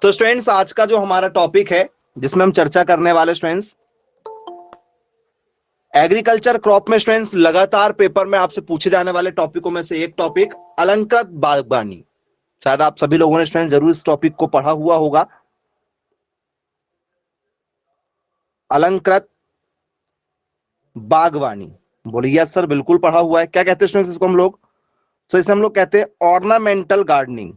तो स्टूडेंट्स आज का जो हमारा टॉपिक है जिसमें हम चर्चा करने वाले स्टूडेंट्स एग्रीकल्चर क्रॉप में स्टूडेंट्स लगातार पेपर में आपसे पूछे जाने वाले टॉपिकों में से एक टॉपिक अलंकृत बागवानी। शायद आप सभी लोगों ने स्टूडेंट जरूर इस टॉपिक को पढ़ा हुआ होगा। अलंकृत बागवानी, बोलिए यस सर, बिल्कुल पढ़ा हुआ है। क्या कहते हैं स्टूडेंट्स इसको हम लोग? तो इसे हम लोग कहते हैं ऑर्नामेंटल गार्डनिंग।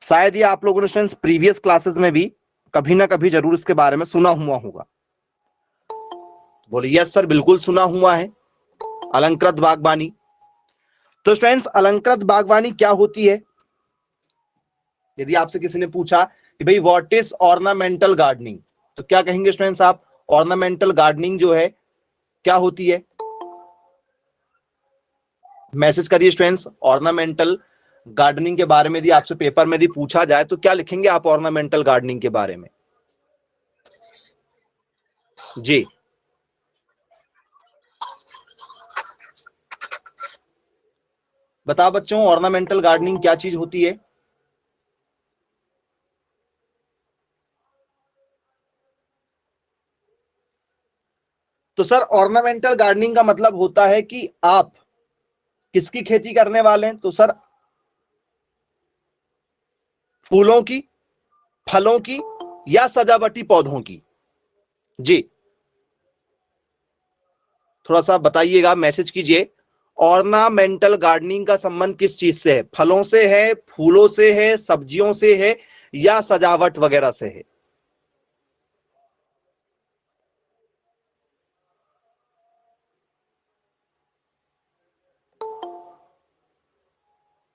शायद ये आप लोगों ने स्टूडेंट्स प्रीवियस क्लासेस में भी कभी ना कभी जरूर इसके बारे में सुना हुआ होगा। बोलिए यस सर, बिल्कुल सुना हुआ है अलंकृत बागवानी। तो स्टूडेंट्स अलंकृत बागवानी क्या होती है? यदि आपसे किसी ने पूछा कि भाई व्हाट इज ऑर्नामेंटल गार्डनिंग, तो क्या कहेंगे स्टूडेंट्स आप? ऑर्नामेंटल गार्डनिंग जो है क्या होती है? मैसेज करिए स्टूडेंट्स। ऑर्नामेंटल गार्डनिंग के बारे में यदि आपसे पेपर में यदि पूछा जाए तो क्या लिखेंगे आप ऑर्नामेंटल गार्डनिंग के बारे में? जी बताओ बच्चों, ऑर्नामेंटल गार्डनिंग क्या चीज होती है? तो सर ऑर्नामेंटल गार्डनिंग का मतलब होता है कि आप किसकी खेती करने वाले हैं? तो सर फूलों की, फलों की या सजावटी पौधों की? जी थोड़ा सा बताइएगा, मैसेज कीजिए। ऑर्नामेंटल गार्डनिंग का संबंध किस चीज से है? फलों से है, फूलों से है, सब्जियों से है या सजावट वगैरह से है?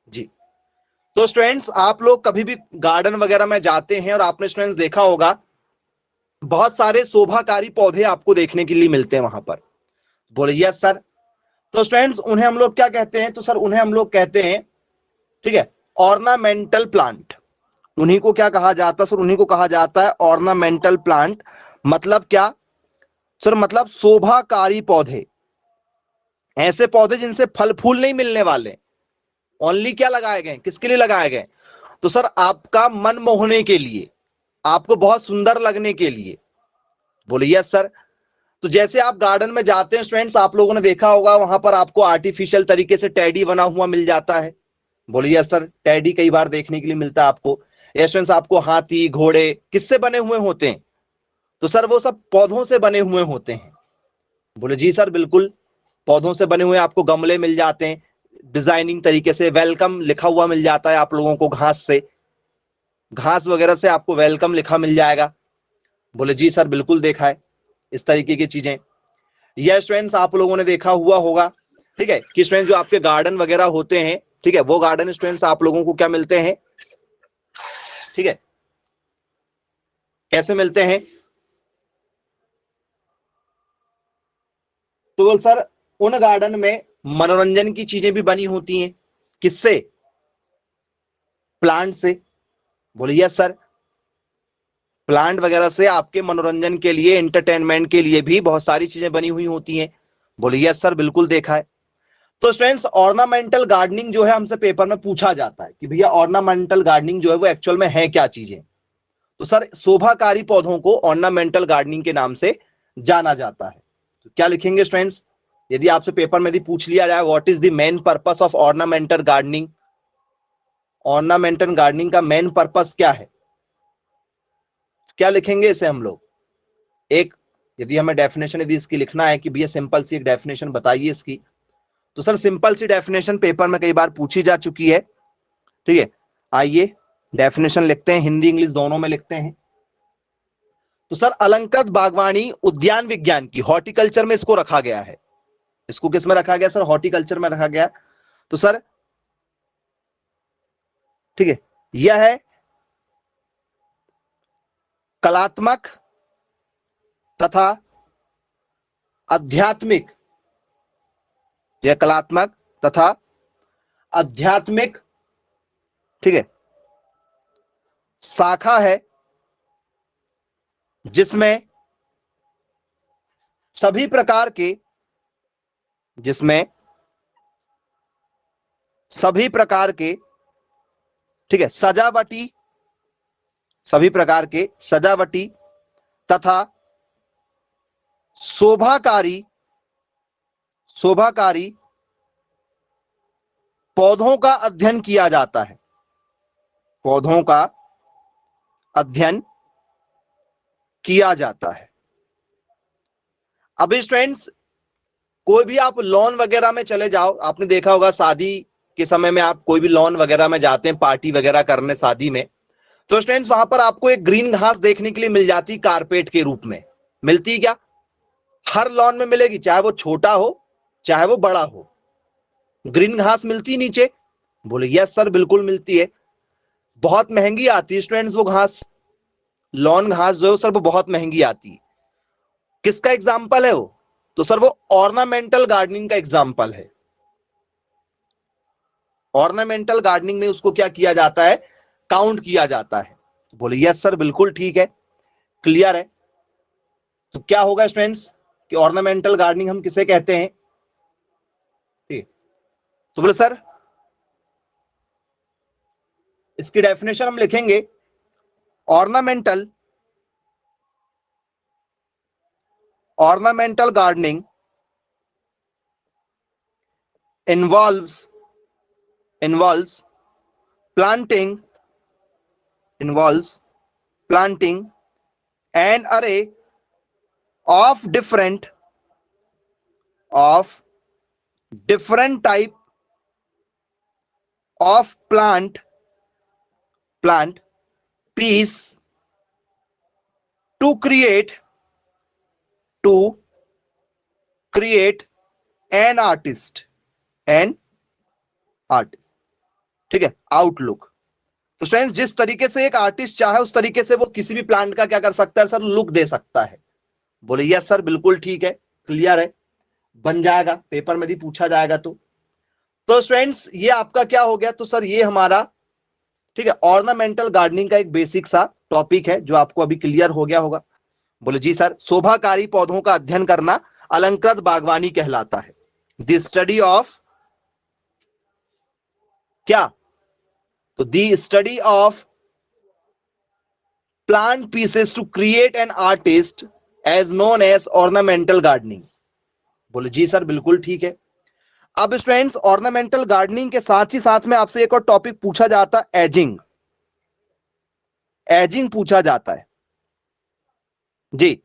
जी तो स्टूडेंट्स आप लोग कभी भी गार्डन वगैरह में जाते हैं और आपने स्टूडेंट्स देखा होगा बहुत सारे शोभाकारी पौधे आपको देखने के लिए मिलते हैं वहां पर। बोलिए यस सर। तो स्टूडेंट्स उन्हें हम लोग क्या कहते हैं? तो सर उन्हें हम लोग कहते हैं, ठीक है, ऑर्नामेंटल प्लांट। उन्हीं को क्या कहा जाता है सर? उन्हीं को कहा जाता है ऑर्नामेंटल प्लांट। मतलब क्या सर? मतलब शोभाकारी पौधे, ऐसे पौधे जिनसे फल फूल नहीं मिलने वाले, ओनली क्या लगाए गए, किसके लिए लगाए गए? तो सर आपका मन मोहने के लिए, आपको बहुत सुंदर लगने के लिए। बोलिए यस सर। तो जैसे आप गार्डन में जाते हैं स्टूडेंट्स, आप लोगों ने देखा होगा वहां पर आपको आर्टिफिशियल तरीके से टेडी बना हुआ मिल जाता है। बोलिए यस सर, टेडी कई बार देखने के लिए मिलता है आपको। या स्टूडेंट्स आपको हाथी घोड़े किससे बने हुए होते हैं? तो सर वो सब पौधों से बने हुए होते हैं। बोले जी सर बिल्कुल, पौधों से बने हुए आपको गमले मिल जाते हैं, डिजाइनिंग तरीके से वेलकम लिखा हुआ मिल जाता है आप लोगों को, घास से, घास वगैरह से आपको वेलकम लिखा मिल जाएगा। बोले जी सर बिल्कुल देखा है इस तरीके की चीजें। यह स्टूडेंट्स आप लोगों ने देखा हुआ होगा, ठीक है, कि स्टूडेंट्स जो आपके गार्डन वगैरह होते हैं, ठीक है, वो गार्डन स्टूडेंट्स आप लोगों को क्या मिलते हैं, ठीक है, कैसे मिलते हैं? तो सर उन गार्डन में मनोरंजन की चीजें भी बनी होती हैं। किससे? प्लांट से। बोलिए यस सर। प्लांट वगैरह से आपके मनोरंजन के लिए, एंटरटेनमेंट के लिए भी बहुत सारी चीजें बनी हुई होती हैं। बोलिए यस सर, बिल्कुल देखा है। तो स्टूडेंट्स ऑर्नामेंटल गार्डनिंग जो है हमसे पेपर में पूछा जाता है कि भैया ऑर्नामेंटल गार्डनिंग जो है वो एक्चुअल में है क्या चीजें? तो सर शोभाकारी पौधों को ऑर्नामेंटल गार्डनिंग के नाम से जाना जाता है। तो क्या लिखेंगे स्टूडेंट्स यदि आपसे पेपर में यदि पूछ लिया जाए what is the main purpose of ornamental gardening? Ornamental gardening का मेन पर्पस क्या है? क्या लिखेंगे इसे हम लोग? एक, यदि हमें डेफिनेशन यदि इसकी लिखना है कि भैया सिंपल सी एक डेफिनेशन बताइए इसकी, तो सर सिंपल सी डेफिनेशन पेपर में कई बार पूछी जा चुकी है, ठीक है। आइए डेफिनेशन लिखते हैं, हिंदी इंग्लिश दोनों में लिखते हैं। तो सर अलंकृत बागवानी उद्यान विज्ञान की, हॉर्टिकल्चर में इसको रखा गया है। इसको किस में रखा गया सर? हॉर्टिकल्चर में रखा गया। तो सर ठीक है, यह है कलात्मक तथा आध्यात्मिक, यह कलात्मक तथा आध्यात्मिक, ठीक है, शाखा है जिसमें सभी प्रकार के, जिसमें सभी प्रकार के, ठीक है, सजावटी सभी प्रकार के सजावटी तथा शोभाकारी पौधों का अध्ययन किया जाता है। पौधों का अध्ययन किया जाता है। अभी स्टूडेंट्स, कोई भी आप लॉन वगैरह में चले जाओ, आपने देखा होगा शादी के समय में आप कोई भी लॉन वगैरह में जाते हैं पार्टी वगैरह करने शादी में, तो स्टूडेंट्स वहां पर आपको एक ग्रीन घास देखने के लिए मिल जाती, कारपेट के रूप में मिलती। क्या हर लॉन में मिलेगी? चाहे वो छोटा हो चाहे वो बड़ा हो, ग्रीन घास मिलती नीचे। बोले यस सर, बिल्कुल मिलती है। बहुत महंगी आती है स्टूडेंट्स वो घास, लॉन घास जो है सर वो बहुत महंगी आती है। किसका एग्जाम्पल है वो? तो सर वो ऑर्नामेंटल गार्डनिंग का एग्जाम्पल है। ऑर्नामेंटल गार्डनिंग में उसको क्या किया जाता है? काउंट किया जाता है। तो बोले यस सर, बिल्कुल ठीक है, क्लियर है। तो क्या होगा स्टूडेंट्स कि ऑर्नामेंटल गार्डनिंग हम किसे कहते हैं? ठीक, तो बोले सर इसकी डेफिनेशन हम लिखेंगे, ornamental gardening involves planting an array of different type of plant piece to create an artist ठीक है, आउटलुक। तो फ्रेंड्स जिस तरीके से एक आर्टिस्ट चाहे उस तरीके से वो किसी भी प्लांट का क्या कर सकता है सर? लुक दे सकता है। बोले यस सर, बिल्कुल ठीक है, क्लियर है, बन जाएगा, पेपर में भी पूछा जाएगा। तो स्टूडेंट्स ये आपका क्या हो गया? तो सर ये हमारा ठीक है ऑर्नामेंटल गार्डनिंग का एक बेसिक सा टॉपिक है जो आपको अभी क्लियर हो गया होगा। बोले जी सर, शोभाकारी पौधों का अध्ययन करना अलंकृत बागवानी कहलाता है। द स्टडी ऑफ क्या? तो the study of plant pieces to create an artist as known as ornamental gardening. बोले जी सर, बिल्कुल ठीक है। अब स्टूडेंट्स ऑर्नामेंटल गार्डनिंग के साथ ही साथ में आपसे एक और टॉपिक पूछा जाता है, एजिंग पूछा जाता है जी।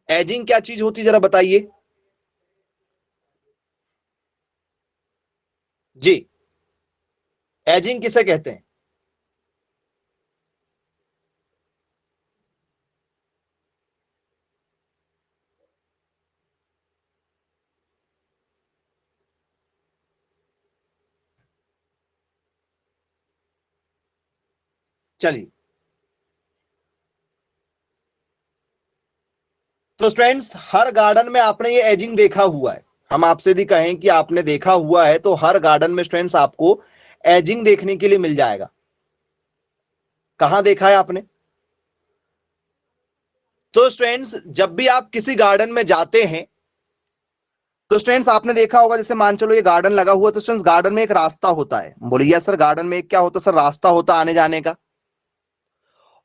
एजिंग क्या चीज होती है जरा बताइए जी। एजिंग किसे कहते हैं? चलिए, तो स्टूडेंट्स हर गार्डन में आपने ये एजिंग देखा हुआ है। हम आपसे भी कहें कि आपने देखा हुआ है तो हर गार्डन में स्टूडेंट्स आपको एजिंग देखने के लिए मिल जाएगा। कहां देखा है आपने? तो स्टूडेंट्स जब भी आप किसी गार्डन में जाते हैं तो स्टूडेंट्स आपने देखा होगा, जैसे मान चलो ये गार्डन लगा हुआ है, तो स्टूडेंट्स गार्डन में एक रास्ता होता है। बोलिए सर, गार्डन में एक क्या होता है सर? रास्ता होता है आने जाने का।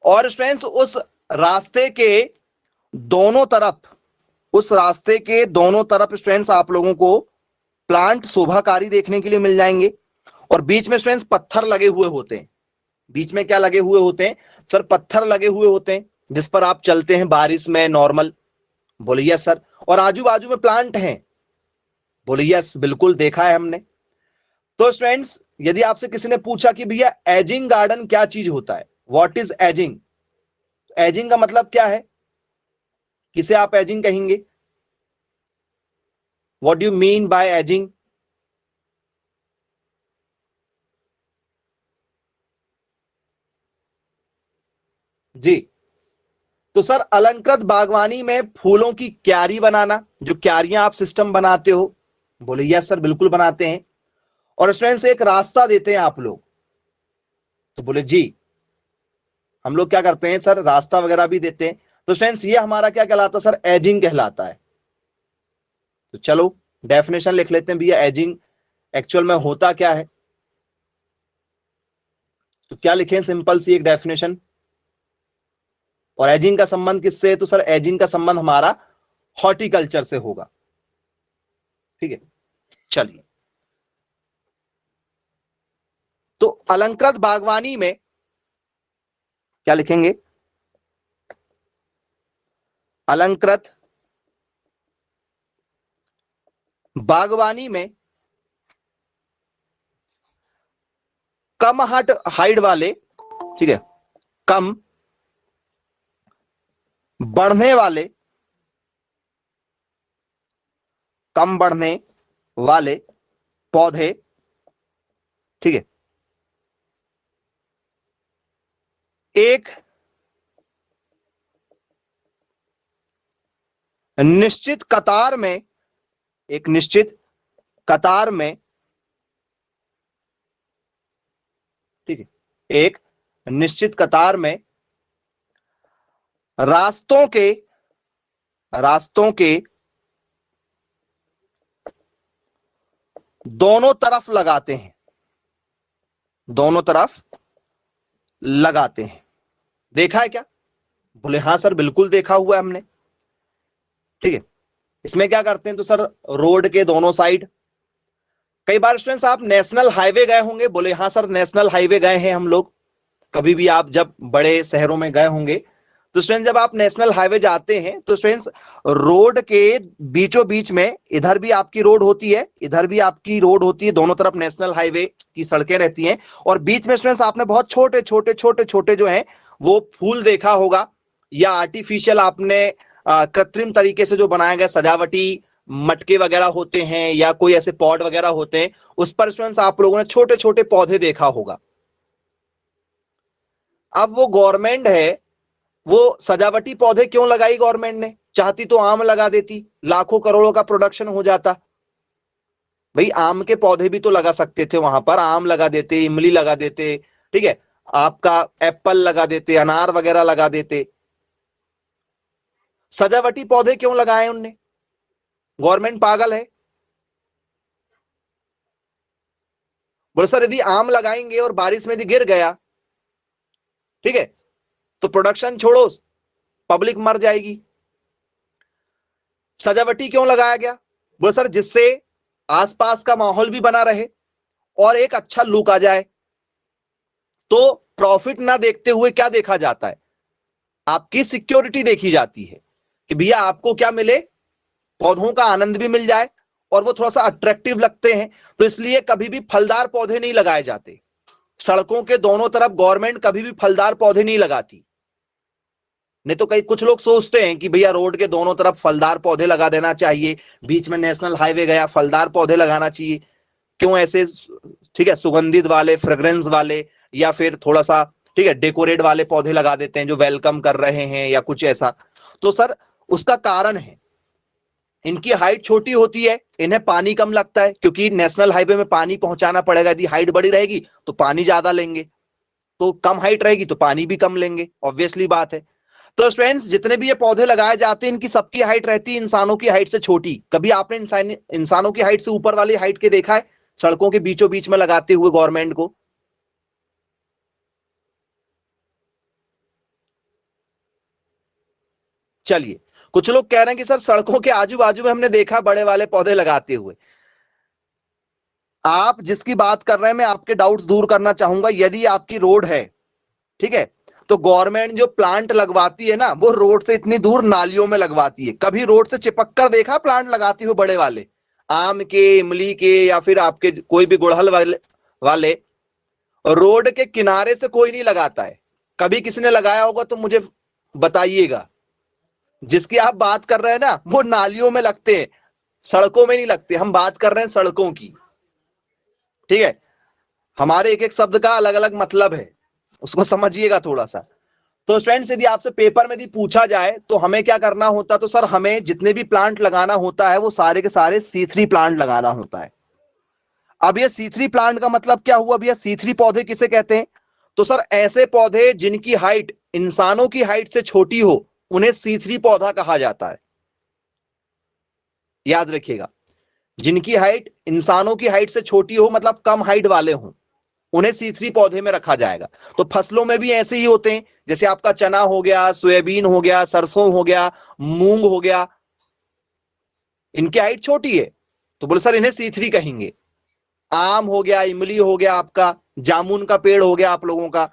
और स्टूडेंट्स उस रास्ते के दोनों तरफ स्टूडेंट्स आप लोगों को प्लांट शोभाकारी देखने के लिए मिल जाएंगे। और बीच में स्टूडेंट्स पत्थर लगे हुए होते हैं। बीच में क्या लगे हुए होते हैं सर? पत्थर लगे हुए होते हैं जिस पर आप चलते हैं बारिश में नॉर्मल। बोलिए सर, और आजू बाजू में प्लांट हैं। बोलिए यस, बिल्कुल देखा है हमने। तो स्टूडेंट्स यदि आपसे किसी ने पूछा कि भैया एजिंग गार्डन क्या चीज होता है, व्हाट इज एजिंग, एजिंग का मतलब क्या है? किसे आप एजिंग कहेंगे? What do you mean by ageing? जी, तो सर अलंकृत बागवानी में फूलों की क्यारी बनाना, जो क्यारियां आप सिस्टम बनाते हो। बोले यस सर, बिल्कुल बनाते हैं। और स्टूडेंट्स एक रास्ता देते हैं आप लोग। तो बोले जी, हम लोग क्या करते हैं सर? रास्ता वगैरह भी देते हैं। तो स्टूडेंट्स ये हमारा क्या कहलाता है सर? एजिंग कहलाता है। तो चलो डेफिनेशन लिख लेते हैं भैया, एजिंग एक्चुअल में होता क्या है। तो क्या लिखें? सिंपल सी एक डेफिनेशन, और एजिंग का संबंध किससे है? तो सर एजिंग का संबंध हमारा हॉर्टिकल्चर से होगा। ठीक है, चलिए। तो अलंकृत बागवानी में क्या लिखेंगे? अलंकृत बागवानी में कम हाइट वाले, ठीक है, कम बढ़ने वाले, कम बढ़ने वाले पौधे, ठीक है, एक निश्चित कतार में, एक निश्चित कतार में, ठीक है, एक निश्चित कतार में रास्तों के दोनों तरफ लगाते हैं, दोनों तरफ लगाते हैं। देखा है क्या? बोले हाँ सर बिल्कुल देखा हुआ है हमने। ठीक है, इसमें क्या करते हैं? तो सर रोड के दोनों साइड, कई बार स्टूडेंट्स आप नेशनल हाईवे गए होंगे। बोले हाँ सर नेशनल हाईवे गए हैं हम लोग। कभी भी आप जब बड़े शहरों में गए होंगे तो स्टूडेंट्स जब आप नेशनल हाईवे जाते हैं तो स्टूडेंट्स रोड के बीचों बीच में, इधर भी आपकी रोड होती है, इधर भी आपकी रोड होती है, दोनों तरफ नेशनल हाईवे की सड़कें रहती हैं। और बीच में स्टूडेंट्स आपने बहुत छोटे छोटे छोटे छोटे जो हैं वो फूल देखा होगा, या आर्टिफिशियल आपने कृत्रिम तरीके से जो बनाए गए सजावटी मटके वगैरह होते हैं, या कोई ऐसे पॉट वगैरह होते हैं, उस पर स्टूडेंट्स आप लोगों ने छोटे छोटे पौधे देखा होगा। अब वो गवर्नमेंट है, वो सजावटी पौधे क्यों लगाई गवर्नमेंट ने? चाहती तो आम लगा देती, लाखों करोड़ों का प्रोडक्शन हो जाता। भाई आम के पौधे भी तो लगा सकते थे वहां पर, आम लगा देते, इमली लगा देते, ठीक है, आपका एप्पल लगा देते, अनार वगैरह लगा देते। सजावटी पौधे क्यों लगाए उनने? गवर्नमेंट पागल है? बोले सर यदि आम लगाएंगे और बारिश में यदि गिर गया, ठीक है, तो प्रोडक्शन छोड़ो, पब्लिक मर जाएगी। सजावटी क्यों लगाया गया? बोले सर जिससे आसपास का माहौल भी बना रहे और एक अच्छा लुक आ जाए। तो प्रॉफिट ना देखते हुए क्या देखा जाता है? आपकी सिक्योरिटी देखी जाती है कि भैया आपको क्या मिले, पौधों का आनंद भी मिल जाए और वो थोड़ा सा अट्रैक्टिव लगते हैं। तो इसलिए कभी भी फलदार पौधे नहीं लगाए जाते। सड़कों के दोनों तरफ गवर्नमेंट कभी भी फलदार पौधे नहीं लगाती। नहीं तो कई कुछ लोग सोचते हैं कि भैया रोड के दोनों तरफ फलदार पौधे लगा देना चाहिए, बीच में नेशनल हाईवे गया, फलदार पौधे लगाना चाहिए। क्यों ऐसे? ठीक है, सुगंधित वाले, फ्रेग्रेंस वाले, या फिर थोड़ा सा, ठीक है, डेकोरेट वाले पौधे लगा देते हैं जो वेलकम कर रहे हैं या कुछ ऐसा। तो सर उसका कारण है, इनकी हाइट छोटी होती है, इन्हें पानी कम लगता है, क्योंकि नेशनल हाईवे में पानी पहुंचाना पड़ेगा। यदि हाइट बड़ी रहेगी तो पानी ज्यादा लेंगे, तो कम हाइट रहेगी तो पानी भी कम लेंगे, ऑब्वियसली बात है। तो स्टूडेंट्स जितने भी ये पौधे लगाए जाते हैं इनकी सबकी हाइट रहती है इंसानों की हाइट से छोटी। कभी आपने इंसानों की हाइट से ऊपर वाली हाइट के देखा है सड़कों के बीचों बीच में लगाते हुए गवर्नमेंट को? चलिए, कुछ लोग कह रहे हैं कि सर सड़कों के आजू बाजू में हमने देखा बड़े वाले पौधे लगाते हुए। आप जिसकी बात कर रहे हैं मैं आपके डाउट्स दूर करना चाहूंगा। यदि आपकी रोड है, ठीक है, तो गवर्नमेंट जो प्लांट लगवाती है ना वो रोड से इतनी दूर नालियों में लगवाती है। कभी रोड से चिपक कर देखा प्लांट लगाती हुए बड़े वाले, आम के, इमली के, या फिर आपके कोई भी गुड़हल वाले रोड के किनारे से कोई नहीं लगाता है। कभी किसी ने लगाया होगा तो मुझे बताइएगा। जिसकी आप बात कर रहे हैं ना वो नालियों में लगते हैं, सड़कों में नहीं लगते। हम बात कर रहे हैं सड़कों की, ठीक है। हमारे एक एक शब्द का अलग अलग मतलब है, उसको समझिएगा थोड़ा सा। तो स्टूडेंट्स यदि आपसे पेपर में यदि पूछा जाए तो हमें क्या करना होता, तो सर हमें जितने भी प्लांट लगाना होता है वो सारे के सारे C3 प्लांट लगाना होता है। अब ये C3 प्लांट का मतलब क्या हुआ भैया? C3 पौधे किसे कहते हैं? तो सर ऐसे पौधे जिनकी हाइट इंसानों की हाइट से छोटी हो उन्हें C3 पौधा कहा जाता है। याद रखिएगा, जिनकी हाइट इंसानों की हाइट से छोटी हो, मतलब कम हाइट वाले हों, उन्हें C3 पौधे में रखा जाएगा। तो फसलों में भी ऐसे ही होते हैं, जैसे आपका चना हो गया, सोयाबीन हो गया, सरसों हो गया, मूंग हो गया, इनकी हाइट छोटी है तो बोले सर इन्हें C3 कहेंगे। आम हो गया, इमली हो गया, आपका जामुन का पेड़ हो गया आप लोगों का,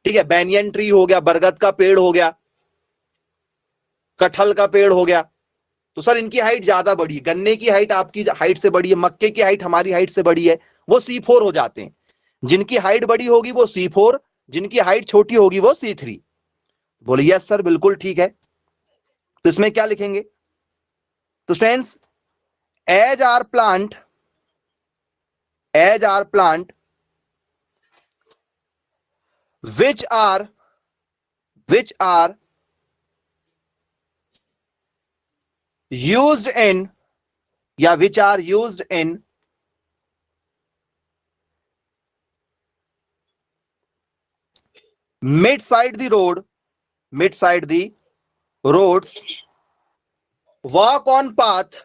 ठीक है, बैनियन ट्री हो गया, बरगद का पेड़ हो गया, कटहल का पेड़ हो गया, तो सर इनकी हाइट ज्यादा बड़ी है। गन्ने की हाइट आपकी हाइट से बड़ी है, मक्के की हाइट हमारी हाइट से बड़ी है, वो C4 हो जाते हैं। जिनकी हाइट बड़ी होगी वो C4, जिनकी हाइट छोटी होगी वो C3। बोले यस सर बिल्कुल ठीक है। तो इसमें क्या लिखेंगे? तो students, as are plant which are used in which are used in mid side the roads, walk on path,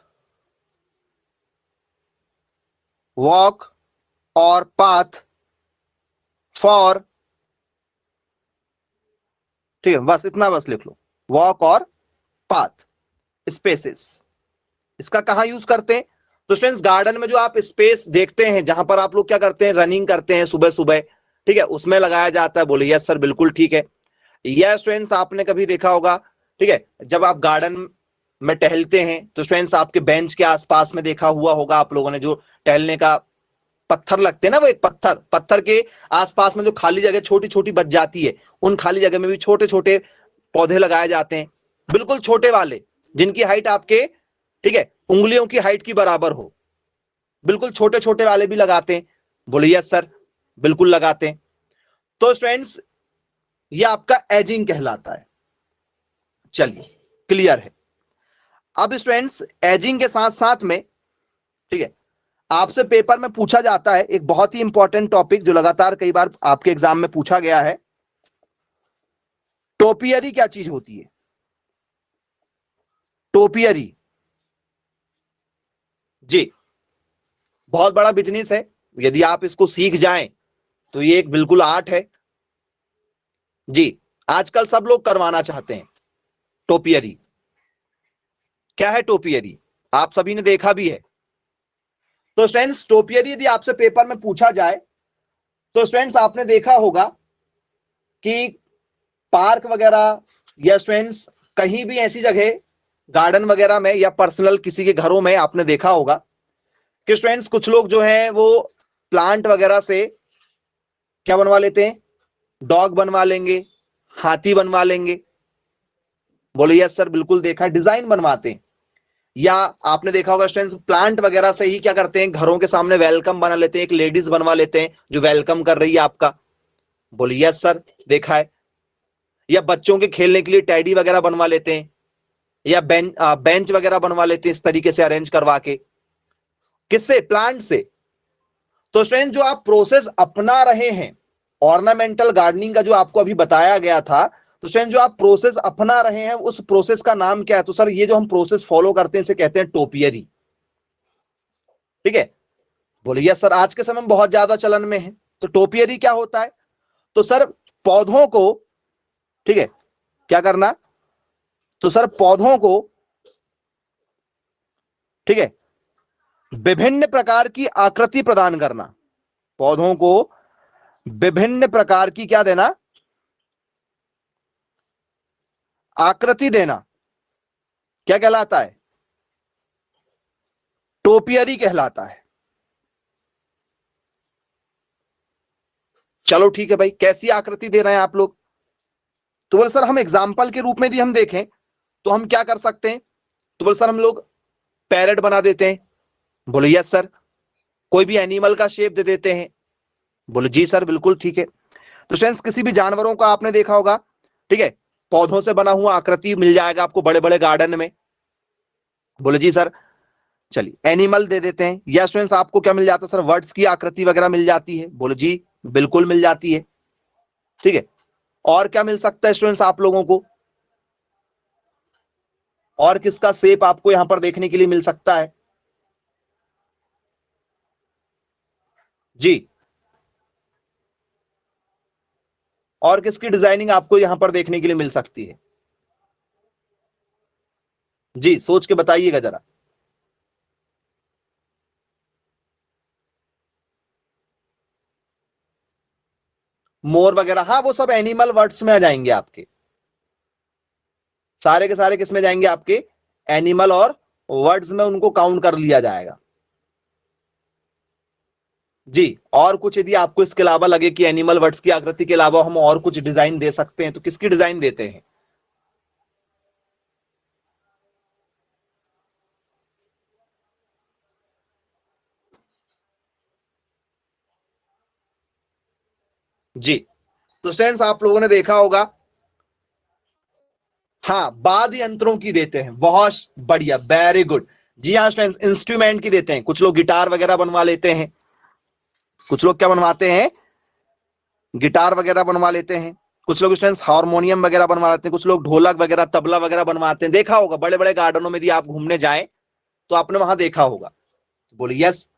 walk or path for, ठीक है, बस इतना बस लिख लो, वॉक और पाथ स्पेसेस। इसका कहां यूज करते हैं? तो स्टूडेंट्स, गार्डन में जो आप स्पेस देखते हैं जहां पर आप लोग क्या करते हैं, रनिंग करते हैं सुबह सुबह, ठीक है, उसमें लगाया जाता है। बोले यस सर बिल्कुल ठीक है। यस स्टूडेंट्स, आपने कभी देखा होगा, ठीक है, जब आप गार्डन में टहलते हैं तो स्टूडेंट्स आपके बेंच के आसपास में देखा हुआ होगा आप लोगों ने, जो टहलने का पत्थर लगते हैं ना, वो एक पत्थर के आसपास में जो खाली जगह छोटी छोटी बच जाती है, उन खाली जगह में भी छोटे छोटे पौधे लगाए जाते हैं, बिल्कुल छोटे वाले, जिनकी हाइट आपके, ठीक है, उंगलियों की हाइट की बराबर हो, बिल्कुल छोटे छोटे वाले भी लगाते हैं। बोले यस सर बिल्कुल लगाते हैं। तो स्टूडेंट्स, ये आपका एजिंग कहलाता है। चलिए क्लियर है। अब स्टूडेंट्स, एजिंग के साथ साथ में, ठीक है, आपसे पेपर में पूछा जाता है एक बहुत ही इंपॉर्टेंट टॉपिक जो लगातार कई बार आपके एग्जाम में पूछा गया है, टोपियरी क्या चीज होती है? टोपियरी जी बहुत बड़ा बिजनेस है, यदि आप इसको सीख जाएं तो ये एक बिल्कुल आर्ट है जी। आजकल सब लोग करवाना चाहते हैं टोपियरी। क्या है टोपियरी? आप सभी ने देखा भी है। तो स्टूडेंट्स, टोपियरी यदि आपसे पेपर में पूछा जाए तो स्टूडेंट्स आपने देखा होगा कि पार्क वगैरह या स्टूडेंट्स कहीं भी ऐसी जगह, गार्डन वगैरह में या पर्सनल किसी के घरों में आपने देखा होगा कि स्टूडेंट्स कुछ लोग जो हैं वो प्लांट वगैरह से क्या बनवा लेते हैं, डॉग बनवा लेंगे, हाथी बनवा लेंगे। बोले यस सर बिल्कुल देखा है, डिजाइन बनवाते हैं। या आपने देखा होगा स्टूडेंट्स, प्लांट वगैरह से ही क्या करते हैं, घरों के सामने वेलकम बना लेते हैं, एक लेडीज बनवा लेते हैं जो वेलकम कर रही है आपका। बोले यस सर देखा है। या बच्चों के खेलने के लिए टेडी वगैरह बनवा लेते हैं, या बेंच वगैरह बनवा लेते हैं इस तरीके से अरेंज करवा के। किससे? प्लांट से। तो स्टूडेंट, जो आप प्रोसेस अपना रहे हैं ऑर्नामेंटल गार्डनिंग का जो आपको अभी बताया गया था, तो स्टूडेंट जो आप प्रोसेस अपना रहे हैं उस प्रोसेस का नाम क्या है? तो सर ये जो हम प्रोसेस फॉलो करते हैं इसे कहते हैं टोपियरी। ठीक है, बोलिए सर आज के समय में बहुत ज्यादा चलन में है। तो टोपियरी क्या होता है? तो सर पौधों को, ठीक है, क्या करना? तो सर पौधों को, ठीक है, विभिन्न प्रकार की आकृति प्रदान करना, पौधों को विभिन्न प्रकार की क्या देना? आकृति देना। क्या कहलाता है? टोपियरी कहलाता है। चलो ठीक है भाई, कैसी आकृति दे रहे हैं आप लोग? तो बोले सर हम एग्जाम्पल के रूप में यदि हम देखें तो हम क्या कर सकते हैं? तो बोले सर हम लोग पैरेट बना देते हैं। बोले यस सर। कोई भी एनिमल का शेप दे देते हैं। बोले जी सर बिल्कुल ठीक है। तो फ्रेंड्स, किसी भी जानवरों का आपने देखा होगा, ठीक है, पौधों से बना हुआ आकृति मिल जाएगा आपको बड़े बड़े गार्डन में। बोले जी सर। चलिए एनिमल दे देते हैं। या स्टूडेंट्स आपको क्या मिल जाता है सर? वर्ड्स की आकृति वगैरह मिल जाती है। बोले जी बिल्कुल मिल जाती है। ठीक है, और क्या मिल सकता है स्टूडेंट्स आप लोगों को? और किसका शेप आपको यहां पर देखने के लिए मिल सकता है? जी और किसकी डिजाइनिंग आपको यहां पर देखने के लिए मिल सकती है? जी सोच के बताइएगा जरा। मोर वगैरह, हाँ वो सब एनिमल वर्ड्स में आ जाएंगे आपके, सारे के सारे किस में जाएंगे आपके? एनिमल और वर्ड्स में उनको काउंट कर लिया जाएगा। जी, और कुछ यदि आपको इसके अलावा लगे कि एनिमल वर्ड्स की आकृति के अलावा हम और कुछ डिजाइन दे सकते हैं, तो किसकी डिजाइन देते हैं? जी, तो स्टूडेंट्स आप लोगों ने देखा होगा, हाँ वाद्य यंत्रों की देते हैं, बहुत बढ़िया, वेरी गुड। जी हाँ स्टूडेंट्स, इंस्ट्रूमेंट की देते हैं, कुछ लोग गिटार वगैरह बनवा लेते हैं, कुछ लोग क्या बनवाते हैं? गिटार वगैरह बनवा लेते हैं, कुछ लोग स्टूडेंट्स हारमोनियम वगैरह बनवा लेते हैं, कुछ लोग ढोलक वगैरह तबला वगैरह बनवाते हैं। देखा होगा बड़े बड़े गार्डनों में यदि आप घूमने जाएं तो आपने वहां देखा होगा। बोलिए यस।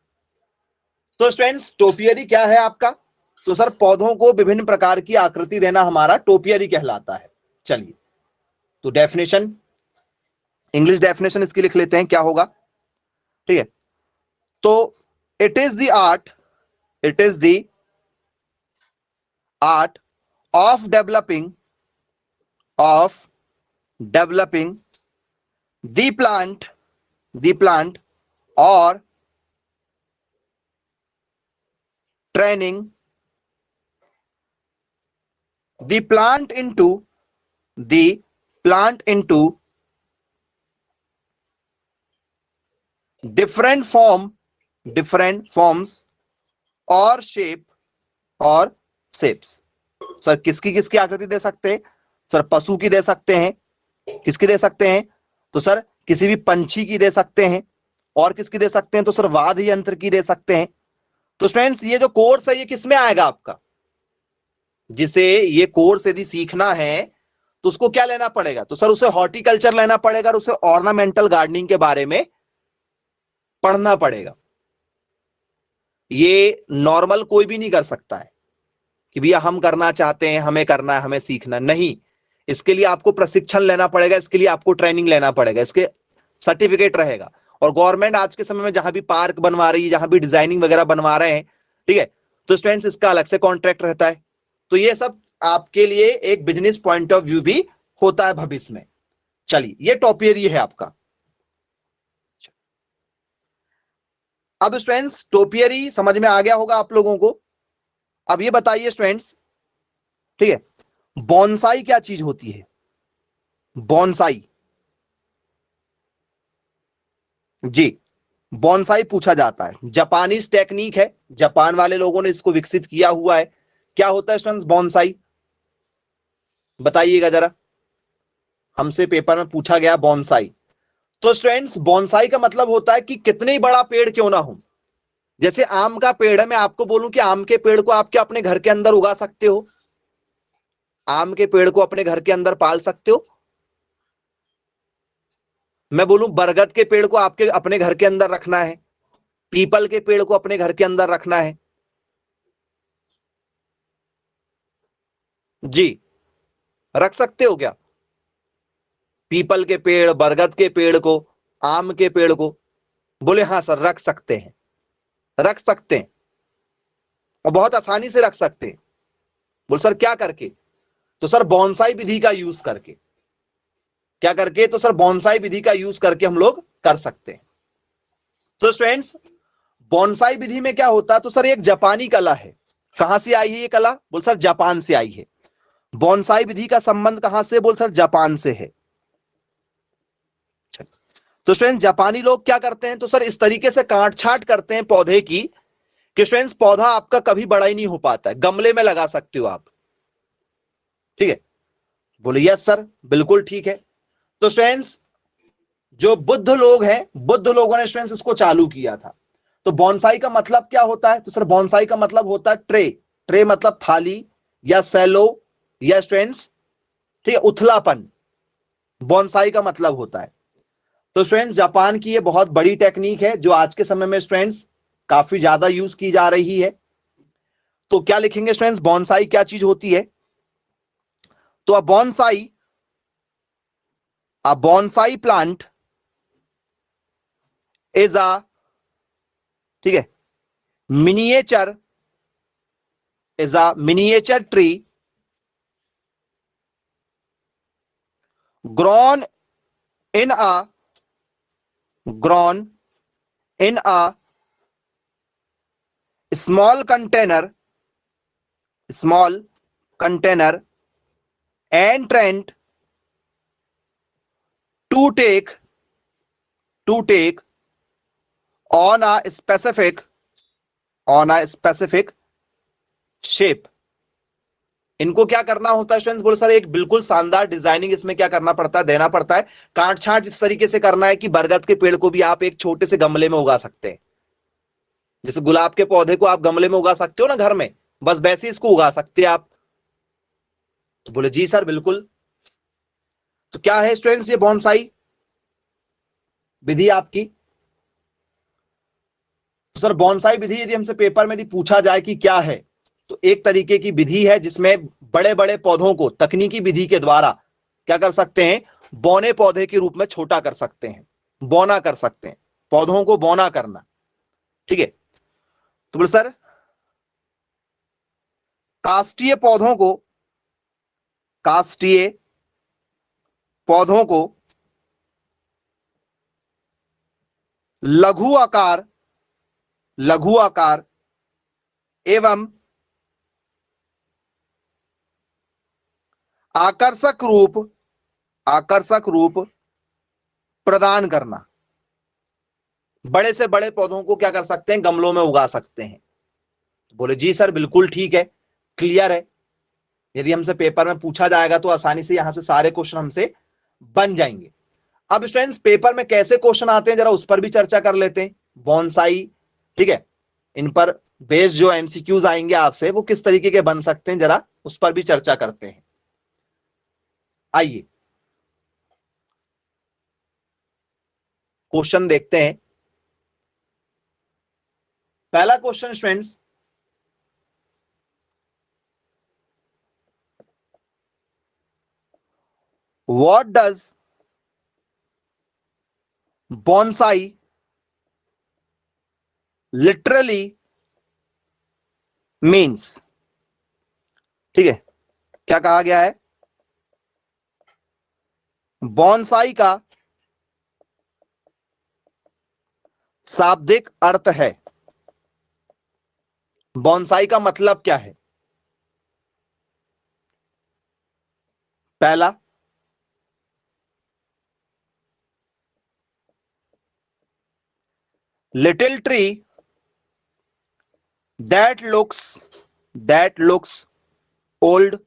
तो स्टूडेंट्स टोपियरी क्या है आपका? तो सर पौधों को विभिन्न प्रकार की आकृति देना हमारा टोपियरी कहलाता है। चलिए, तो डेफिनेशन, इंग्लिश डेफिनेशन इसकी लिख लेते हैं, क्या होगा? ठीक है, तो it is the art, it is the art of developing, of developing the plant, the plant और training the plant into the plant into different forms or shape और shapes। सर किसकी किसकी आकृति दे सकते हैं? सर पशु की दे सकते हैं, किसकी दे सकते हैं? तो सर किसी भी पंछी की दे सकते हैं, और किसकी दे सकते हैं? तो सर वाद्य यंत्र की दे सकते हैं। तो स्टूडेंट्स ये जो कोर्स है ये किसमें आएगा आपका? जिसे ये कोर्स यदि सीखना है तो उसको क्या लेना पड़ेगा? तो सर उसे हॉर्टिकल्चर लेना पड़ेगा और उसे ऑर्नामेंटल गार्डनिंग के बारे में पढ़ना पड़ेगा। ये नॉर्मल कोई भी नहीं कर सकता है कि भैया हम करना चाहते हैं, हमें करना है, हमें सीखना नहीं। इसके लिए आपको प्रशिक्षण लेना पड़ेगा, इसके लिए आपको ट्रेनिंग लेना पड़ेगा, इसके सर्टिफिकेट रहेगा। और गवर्नमेंट आज के समय में जहां भी पार्क बनवा रही है, जहां भी डिजाइनिंग वगैरह बनवा रहे हैं, ठीक है, तो स्टूडेंट्स इसका अलग से कॉन्ट्रैक्ट रहता है। तो ये सब आपके लिए एक बिजनेस पॉइंट ऑफ व्यू भी होता है भविष्य में। चलिए, ये टोपियरी है आपका। अब स्टूडेंट्स टोपियरी समझ में आ गया होगा आप लोगों को। अब ये बताइए स्टूडेंट्स, ठीक है, बॉन्साई क्या चीज होती है? बॉन्साई, जी बॉन्साई पूछा जाता है, जापानीज टेक्निक है, जापान वाले लोगों ने इसको विकसित किया हुआ है। क्या होता है स्टूडेंट्स बॉन्साई? बताइएगा जरा, हमसे पेपर में पूछा गया बॉन्साई। तो स्टूडेंट्स बॉन्साई का मतलब होता है कि कितनी बड़ा पेड़ क्यों ना हो। जैसे आम का पेड़ है, मैं आपको बोलूं कि आम के पेड़ को आप क्या अपने घर के अंदर उगा सकते हो? आम के पेड़ को अपने घर के अंदर पाल सकते हो? मैं बोलूं बरगद के पेड़ को आपके अपने घर के अंदर रखना है, पीपल के पेड़ को अपने घर के अंदर रखना है, जी रख सकते हो क्या? पीपल के पेड़, बरगद के पेड़ को, आम के पेड़ को? बोले हाँ सर रख सकते हैं, रख सकते हैं, और बहुत आसानी से रख सकते हैं। बोल सर क्या करके? तो सर बॉन्साई विधि का यूज करके। क्या करके? तो सर बॉन्साई विधि का यूज करके हम लोग कर सकते हैं। तो स्टूडेंट्स बॉन्साई विधि में क्या होता है? तो सर एक जापानी कला है। कहां से आई है ये कला? बोल सर जापान से आई है। बॉन्साई विधि का संबंध कहां से? बोल सर जापान से है। तो स्टूडेंट्स जापानी लोग क्या करते हैं? तो सर इस तरीके से काट छांट करते हैं पौधे की कि स्टूडेंट्स पौधा आपका कभी बड़ा ही नहीं हो पाता है, गमले में लगा सकते हो आप, ठीक है? बोले यस सर बिल्कुल ठीक है। तो स्टूडेंट्स जो बुद्ध लोग हैं, बुद्ध लोगों ने स्टूडेंट्स इसको चालू किया था। तो बॉन्साई का मतलब क्या होता है? तो सर बॉन्साई का मतलब होता है ट्रे। ट्रे मतलब थाली या सैलो या स्टूडेंट्स, ठीक है, उथलापन, बॉन्साई का मतलब होता है। तो स्टूडेंट्स जापान की ये बहुत बड़ी टेक्निक है जो आज के समय में स्टूडेंट्स काफी ज्यादा यूज की जा रही है। तो क्या लिखेंगे स्टूडेंट्स, बॉन्साई क्या चीज होती है? तो a bonsai plant is a, ठीक है, miniature tree grown in a small container and trained to take on a specific shape. इनको क्या करना होता है स्टूडेंट्स? बोले सर एक बिल्कुल शानदार डिजाइनिंग इसमें क्या करना पड़ता है, देना पड़ता है। काट छांट इस तरीके से करना है कि बरगद के पेड़ को भी आप एक छोटे से गमले में उगा सकते हैं। जैसे गुलाब के पौधे को आप गमले में उगा सकते हो ना घर में, बस वैसे इसको उगा सकते हैं आप। तो बोले जी सर बिल्कुल। तो क्या है स्टूडेंट्स ये बॉन्साई विधि आपकी? तो सर बॉन्साई विधि यदि हमसे पेपर में यदि पूछा जाए कि क्या है, तो एक तरीके की विधि है जिसमें बड़े बड़े पौधों को तकनीकी विधि के द्वारा क्या कर सकते हैं, बौने पौधे के रूप में छोटा कर सकते हैं, बौना कर सकते हैं, पौधों को बौना करना। ठीक है, तो बोले सर काष्ठीय पौधों को लघु आकार एवं आकर्षक रूप प्रदान करना। बड़े से बड़े पौधों को क्या कर सकते हैं, गमलों में उगा सकते हैं। बोले जी सर बिल्कुल ठीक है, क्लियर है। यदि हमसे पेपर में पूछा जाएगा तो आसानी से यहां से सारे क्वेश्चन हमसे बन जाएंगे। अब स्टूडेंट्स पेपर में कैसे क्वेश्चन आते हैं जरा उस पर भी चर्चा कर लेते हैं। बॉन्साई, ठीक है, इन पर बेस्ड जो एमसीक्यूज आएंगे आपसे वो किस तरीके के बन सकते हैं जरा उस पर भी चर्चा करते हैं। आइए क्वेश्चन देखते हैं। पहला question students, what does bonsai literally means? ठीक है, क्या कहा गया है, बॉन्साई का शाब्दिक अर्थ है। बॉन्साई का मतलब क्या है? पहला, little tree that looks old,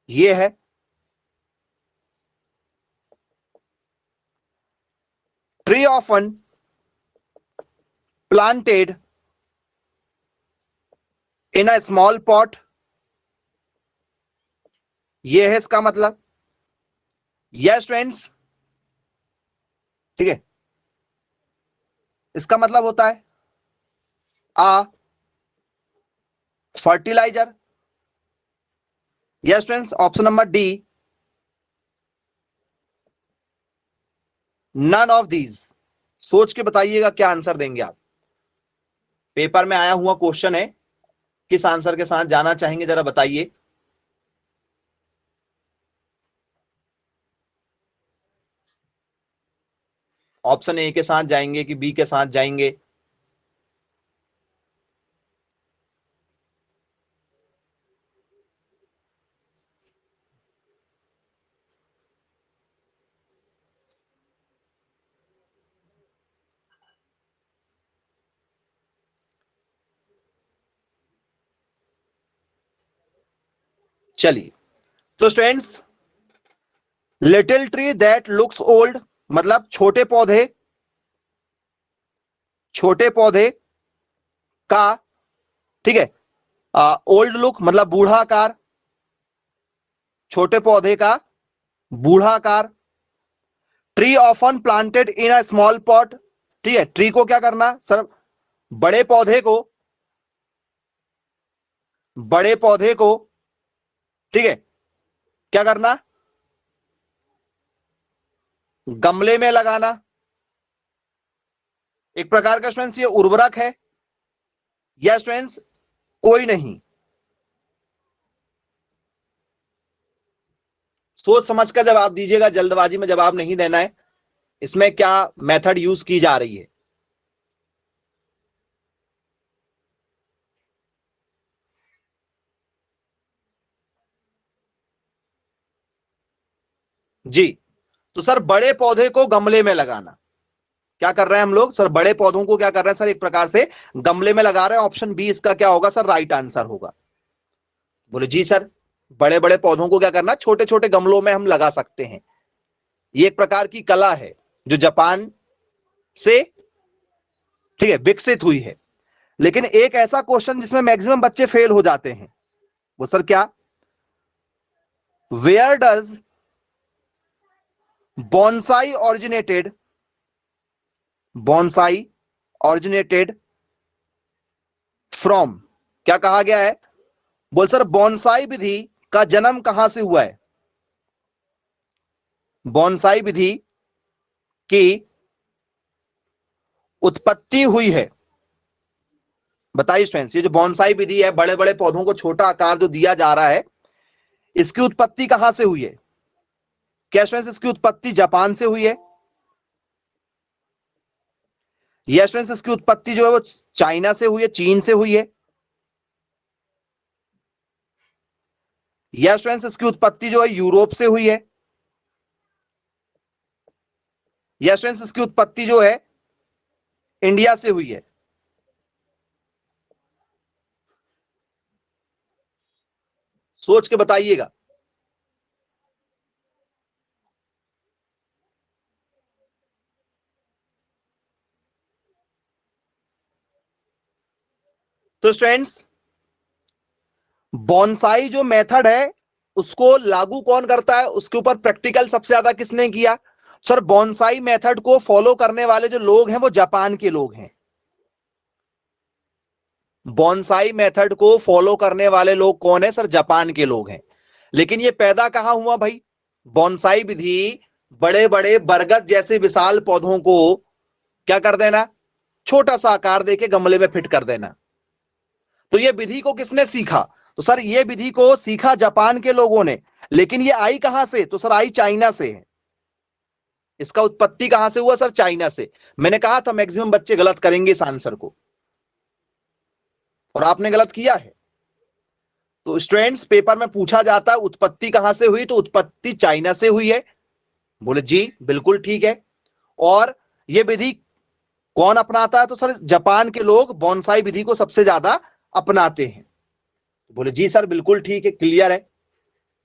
ये है। Tree often planted in a small pot, ये है इसका मतलब। यस फ्रेंड्स, ठीक है, इसका मतलब होता है a fertiliser. Yes friends, option number D, none of these. सोच के बताइएगा क्या आंसर देंगे आप। पेपर में आया हुआ क्वेश्चन है, किस आंसर के साथ जाना चाहेंगे जरा बताइए। ऑप्शन ए के साथ जाएंगे कि बी के साथ जाएंगे? चलिए, तो students little tree that looks old मतलब छोटे पौधे का, ठीक है, ओल्ड लुक मतलब बूढ़ा आकार, छोटे पौधे का बूढ़ा आकार। Tree often planted in a small pot, ठीक है, ट्री को क्या करना सर, बड़े पौधे को, ठीक है, क्या करना, गमले में लगाना। एक प्रकार का स्टूडेंट्स ये उर्वरक है या स्टूडेंट्स कोई नहीं? सोच समझकर जवाब दीजिएगा, जल्दबाजी में जवाब नहीं देना है। इसमें क्या मेथड यूज की जा रही है? जी, तो सर बड़े पौधे को गमले में लगाना। क्या कर रहे हैं हम लोग सर, बड़े पौधों को क्या कर रहे हैं सर, एक प्रकार से गमले में लगा रहे हैं। ऑप्शन बी इसका क्या होगा सर, राइट आंसर होगा। बोले जी सर, बड़े बड़े पौधों को क्या करना, छोटे छोटे गमलों में हम लगा सकते हैं। ये एक प्रकार की कला है जो जापान से, ठीक है, विकसित हुई है। लेकिन एक ऐसा क्वेश्चन जिसमें मैक्सिमम बच्चे फेल हो जाते हैं, वो सर क्या, where does bonsai originated, bonsai originated from, क्या कहा गया है? बोल सर बॉन्साई विधि का जन्म कहां से हुआ है? बॉन्साई विधि की उत्पत्ति हुई है, बताइए स्टूडेंट्स। ये जो बॉन्साई विधि है, बड़े बड़े पौधों को छोटा आकार जो दिया जा रहा है, इसकी उत्पत्ति कहां से हुई है? क्या स्टूडेंट्स इसकी उत्पत्ति जापान से हुई है? या स्टूडेंट्स इसकी उत्पत्ति जो है वो चाइना से हुई है, चीन से हुई है? या स्टूडेंट्स इसकी उत्पत्ति जो है यूरोप से हुई है? या स्टूडेंट्स इसकी उत्पत्ति जो है इंडिया से हुई है? सोच के बताइएगा। तो स्टूडेंट्स बॉन्साई जो मेथड है उसको लागू कौन करता है, उसके ऊपर प्रैक्टिकल सबसे ज्यादा किसने किया? सर बॉन्साई मेथड को फॉलो करने वाले जो लोग हैं वो जापान के लोग हैं। बॉन्साई मेथड को फॉलो करने वाले लोग कौन है सर, जापान के लोग हैं। लेकिन ये पैदा कहां हुआ भाई? बॉन्साई विधि बड़े बड़े बरगद जैसे विशाल पौधों को क्या कर देना, छोटा सा आकार देके गमले में फिट कर देना। तो ये विधि को किसने सीखा? तो सर ये विधि को सीखा जापान के लोगों ने। लेकिन ये आई कहां से? तो सर आई चाइना से है। इसका उत्पत्ति कहां से हुआ सर? चाइना से। मैंने कहा था मैक्सिमम बच्चे गलत करेंगे इस आंसर को, और आपने गलत किया है। तो स्टूडेंट्स पेपर में पूछा जाता है उत्पत्ति कहां से हुई, तो उत्पत्ति चाइना से हुई है। बोले जी बिल्कुल ठीक है। और ये विधि कौन अपनाता है? तो सर जापान के लोग बॉन्साई विधि को सबसे ज्यादा अपनाते हैं। बोले जी सर बिल्कुल ठीक है, क्लियर है,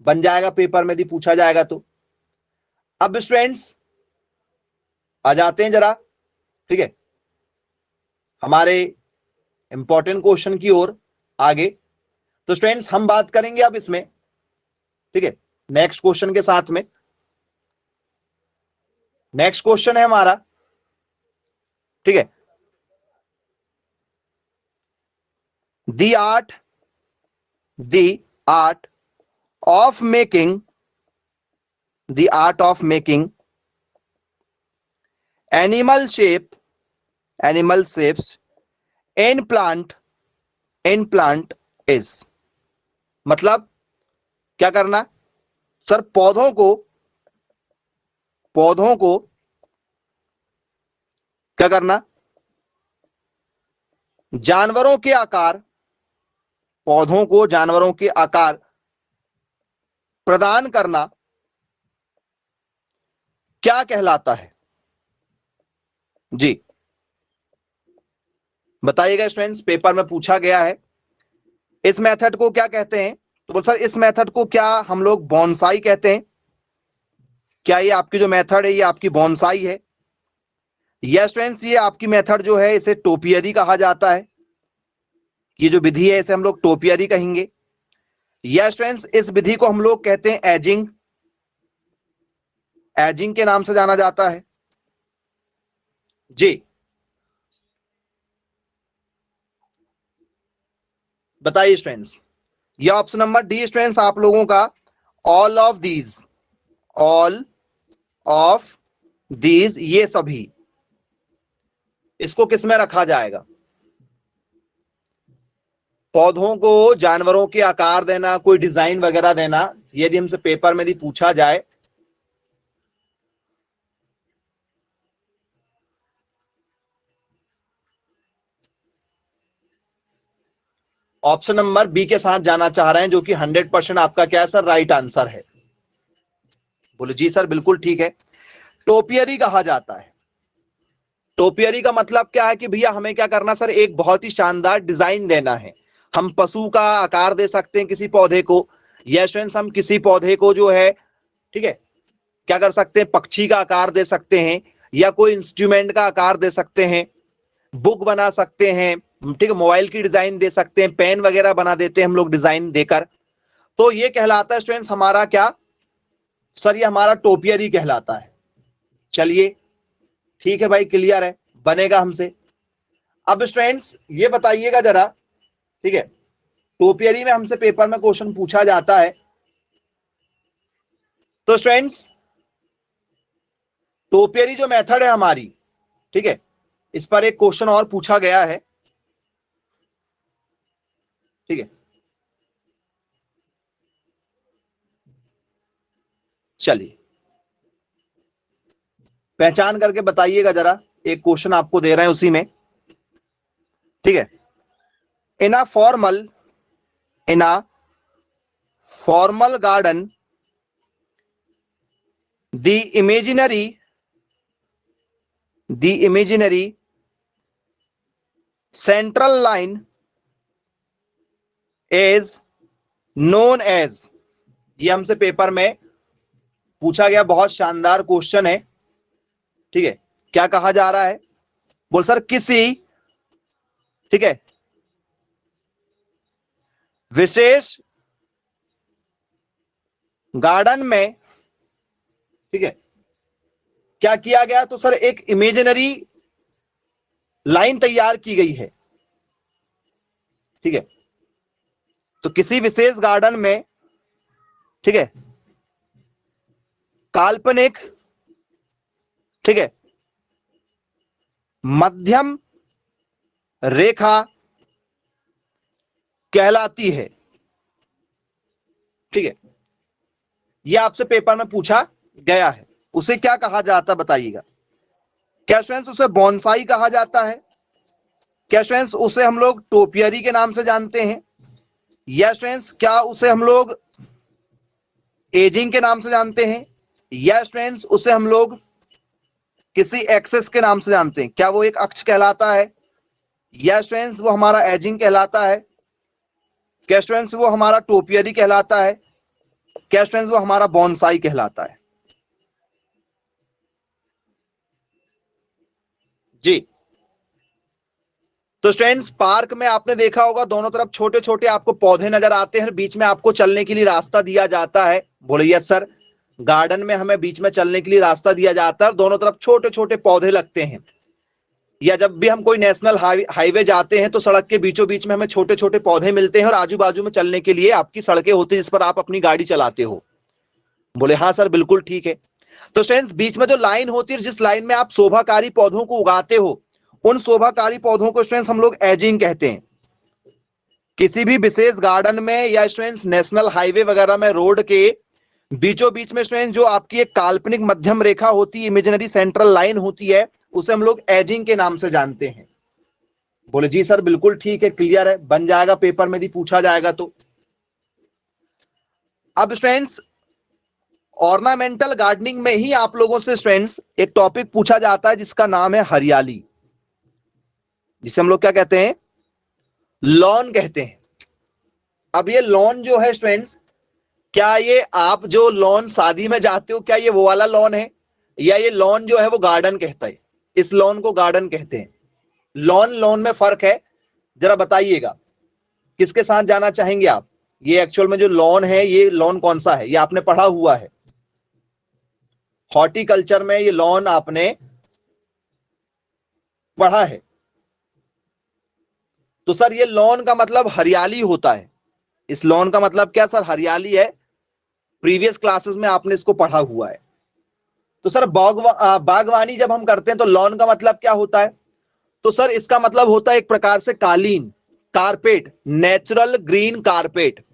बन जाएगा पेपर में यदि पूछा जाएगा तो। अब स्टूडेंट्स आ जाते हैं जरा, ठीक है, हमारे इंपॉर्टेंट क्वेश्चन की ओर आगे। तो स्टूडेंट्स हम बात करेंगे अब इसमें, ठीक है, नेक्स्ट क्वेश्चन के साथ में। नेक्स्ट क्वेश्चन है हमारा, ठीक है, the art of making, the art of making animal shapes in plant is, मतलब क्या करना सर, पौधों को क्या करना, जानवरों के आकार, पौधों को जानवरों के आकार प्रदान करना क्या कहलाता है? जी बताइएगा स्टूडेंट्स, पेपर में पूछा गया है इस मेथड को क्या कहते हैं। तो बोल सर इस मेथड को क्या हम लोग बॉन्साई कहते हैं? क्या ये आपकी जो मेथड है ये आपकी बॉन्साई है? यस स्टूडेंट्स, ये आपकी मेथड जो है इसे टोपियरी कहा जाता है। ये जो विधि है इसे हम लोग टोपियरी कहेंगे। यस स्टूडेंट्स, इस विधि को हम लोग कहते हैं एजिंग, एजिंग के नाम से जाना जाता है। जी बताइए स्टूडेंट्स, ये ऑप्शन नंबर डी स्टूडेंट्स आप लोगों का all of these, all of these, ये सभी, इसको किस में रखा जाएगा? पौधों को जानवरों के आकार देना, कोई डिजाइन वगैरह देना, यदि हमसे पेपर में यदि पूछा जाए, ऑप्शन नंबर बी के साथ जाना चाह रहे हैं, जो कि 100% आपका क्या है सर, राइट आंसर है। बोले जी सर बिल्कुल ठीक है। टोपियरी कहा जाता है। टोपियरी का मतलब क्या है कि भैया हमें क्या करना सर, एक बहुत ही शानदार डिजाइन देना है। हम पशु का आकार दे सकते हैं किसी पौधे को, या स्टूडेंट्स हम किसी पौधे को जो है, ठीक है, क्या कर सकते हैं, पक्षी का आकार दे सकते हैं, या कोई इंस्ट्रूमेंट का आकार दे सकते हैं, बुक बना सकते हैं, ठीक है, मोबाइल की डिजाइन दे सकते हैं, पेन वगैरह बना देते हैं हम लोग डिजाइन देकर। तो ये कहलाता है स्टूडेंट्स हमारा क्या सर, ये हमारा टोपियरी कहलाता है। चलिए ठीक है भाई, क्लियर है, बनेगा हमसे। अब स्टूडेंट्स ये बताइएगा जरा, ठीक है, टोपियरी में हमसे पेपर में क्वेश्चन पूछा जाता है, तो स्टूडेंट्स टोपियरी जो मेथड है हमारी, ठीक है, इस पर एक क्वेश्चन और पूछा गया है, ठीक है। चलिए पहचान करके बताइएगा जरा, एक क्वेश्चन आपको दे रहे हैं उसी में, ठीक है। In a formal garden the imaginary central line is known as, ये हमसे पेपर में पूछा गया, बहुत शानदार क्वेश्चन है, ठीक है। क्या कहा जा रहा है, बोल सर किसी, ठीक है, विशेष गार्डन में, ठीक है, क्या किया गया, तो सर एक इमेजिनरी लाइन तैयार की गई है, ठीक है। तो किसी विशेष गार्डन में, ठीक है, काल्पनिक, ठीक है, मध्यम रेखा कहलाती है, ठीक है। यह आपसे पेपर में पूछा गया है, उसे क्या कहा जाता बताइएगा। क्या स्टूडेंट्स उसे बॉन्साई कहा जाता है? क्या स्टूडेंट्स उसे हम लोग टोपियरी के नाम से जानते हैं? या स्टूडेंट्स क्या उसे हम लोग एजिंग के नाम से जानते हैं? या स्टूडेंट्स उसे हम लोग किसी एक्सेस के नाम से जानते हैं? क्या वो एक अक्ष कहलाता है? या स्टूडेंट्स वो हमारा एजिंग कहलाता है? क्या स्टूडेंट्स वो हमारा टोपियरी कहलाता है? क्या स्टूडेंट्स वो हमारा बॉन्साई कहलाता है? जी, तो स्टूडेंट्स पार्क में आपने देखा होगा दोनों तरफ छोटे छोटे आपको पौधे नजर आते हैं, बीच में आपको चलने के लिए रास्ता दिया जाता है। बोलिए यस सर, गार्डन में हमें बीच में चलने के लिए रास्ता दिया जाता है, दोनों तरफ छोटे छोटे पौधे लगते हैं। या जब भी हम कोई नेशनल हाईवे जाते हैं तो सड़क के बीचों बीच में हमें छोटे छोटे पौधे मिलते हैं, और आजू बाजू में चलने के लिए आपकी सड़कें होती हैं जिस पर आप अपनी गाड़ी चलाते हो। बोले हाँ सर बिल्कुल ठीक है। तो स्टूडेंट्स बीच में जो लाइन होती है, जिस लाइन में आप शोभाकारी पौधों को उगाते हो, उन शोभाकारी पौधों को स्टूडेंट्स हम लोग एजिंग कहते हैं। किसी भी विशेष गार्डन में या स्टूडेंट्स नेशनल हाईवे वगैरह में रोड के बीचों बीच में स्टूडेंट्स जो आपकी एक काल्पनिक मध्यम रेखा होती है, इमेजिनरी सेंट्रल लाइन होती है, उसे हम लोग एजिंग के नाम से जानते हैं। बोले जी सर बिल्कुल ठीक है, क्लियर है, बन जाएगा पेपर में भी पूछा जाएगा तो। अब स्टूडेंट्स ऑर्नामेंटल गार्डनिंग में ही आप लोगों से स्टूडेंट्स एक टॉपिक पूछा जाता है जिसका नाम है हरियाली, जिसे हम लोग क्या कहते हैं, लॉन कहते हैं। अब ये लॉन जो है स्टूडेंट्स, क्या ये आप जो लॉन शादी में जाते हो, क्या ये वो वाला लॉन है, या ये लॉन जो है वो गार्डन कहता है? इस लॉन को गार्डन कहते हैं। लॉन लॉन में फर्क है, जरा बताइएगा किसके साथ जाना चाहेंगे आप? ये एक्चुअल में जो लॉन है, ये लॉन कौन सा है, ये आपने पढ़ा हुआ है हॉर्टिकल्चर में, ये लॉन आपने पढ़ा है। तो सर ये लॉन का मतलब हरियाली होता है। इस लॉन का मतलब क्या सर, हरियाली है। प्रीवियस क्लासेस में आपने इसको पढ़ा हुआ है। तो सर बागवानी जब हम करते हैं तो लॉन का मतलब क्या होता है? तो सर इसका मतलब होता है एक प्रकार से कालीन, कारपेट, नेचुरल ग्रीन कारपेट।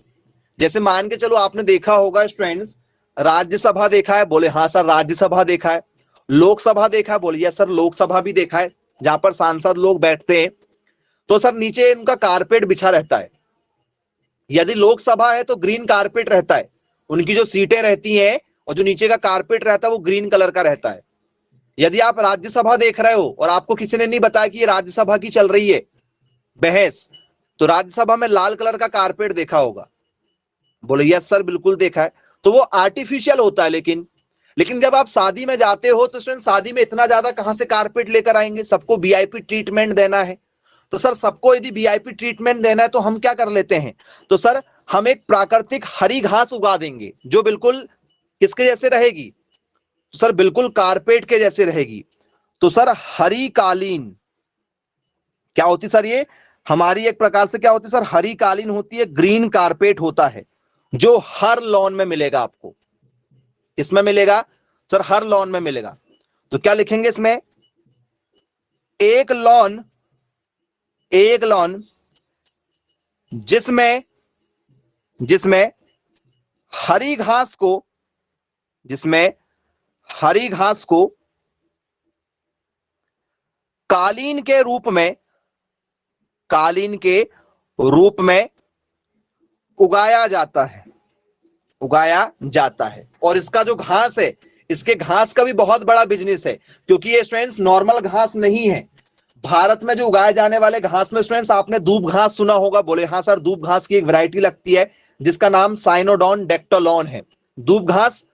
जैसे मान के चलो आपने देखा होगा स्टूडेंट्स, राज्यसभा देखा है? बोले हाँ सर राज्यसभा देखा है। लोकसभा देखा है? बोले यस सर लोकसभा भी देखा है, जहां पर सांसद लोग बैठते हैं। तो सर नीचे उनका कारपेट बिछा रहता है। यदि लोकसभा है तो ग्रीन कारपेट रहता है, उनकी जो सीटें रहती हैं और जो नीचे का कारपेट रहता है वो ग्रीन कलर का रहता है। यदि आप राज्यसभा देख रहे हो और आपको किसी ने नहीं बताया कि ये राज्यसभा की चल रही है बहस, तो राज्यसभा में लाल कलर का कारपेट देखा होगा? बोले यस सर बिल्कुल देखा है। तो वो आर्टिफिशियल होता है, लेकिन जब आप शादी में जाते हो तो स्टूडेंट शादी में इतना ज्यादा कहां से कारपेट लेकर आएंगे? सबको वीआईपी ट्रीटमेंट देना है। तो सर सबको यदि वीआईपी ट्रीटमेंट देना है तो हम क्या कर लेते हैं? तो सर हम एक प्राकृतिक हरी घास उगा देंगे जो बिल्कुल किसके जैसे रहेगी? तो सर बिल्कुल कारपेट के जैसे रहेगी। तो सर हरी कालीन क्या होती सर? ये हमारी एक प्रकार से क्या होती सर? हरी कालीन होती है, ग्रीन कारपेट होता है जो हर लॉन में मिलेगा आपको। किसमें मिलेगा सर? हर लॉन में मिलेगा। तो क्या लिखेंगे इसमें? एक लॉन जिसमें हरी घास को कालीन के रूप में उगाया जाता है। और इसका जो घास है, इसके घास का भी बहुत बड़ा बिजनेस है, क्योंकि ये स्टूडेंट्स नॉर्मल घास नहीं है। भारत में जो उगाए जाने वाले घास में स्टूडेंट्स आपने दूब घास सुना होगा? बोले हाँ सर दूब घास की एक वैरायटी लगती है जिसका नाम साइनोडोन डेक्टोलॉन है। दूब घास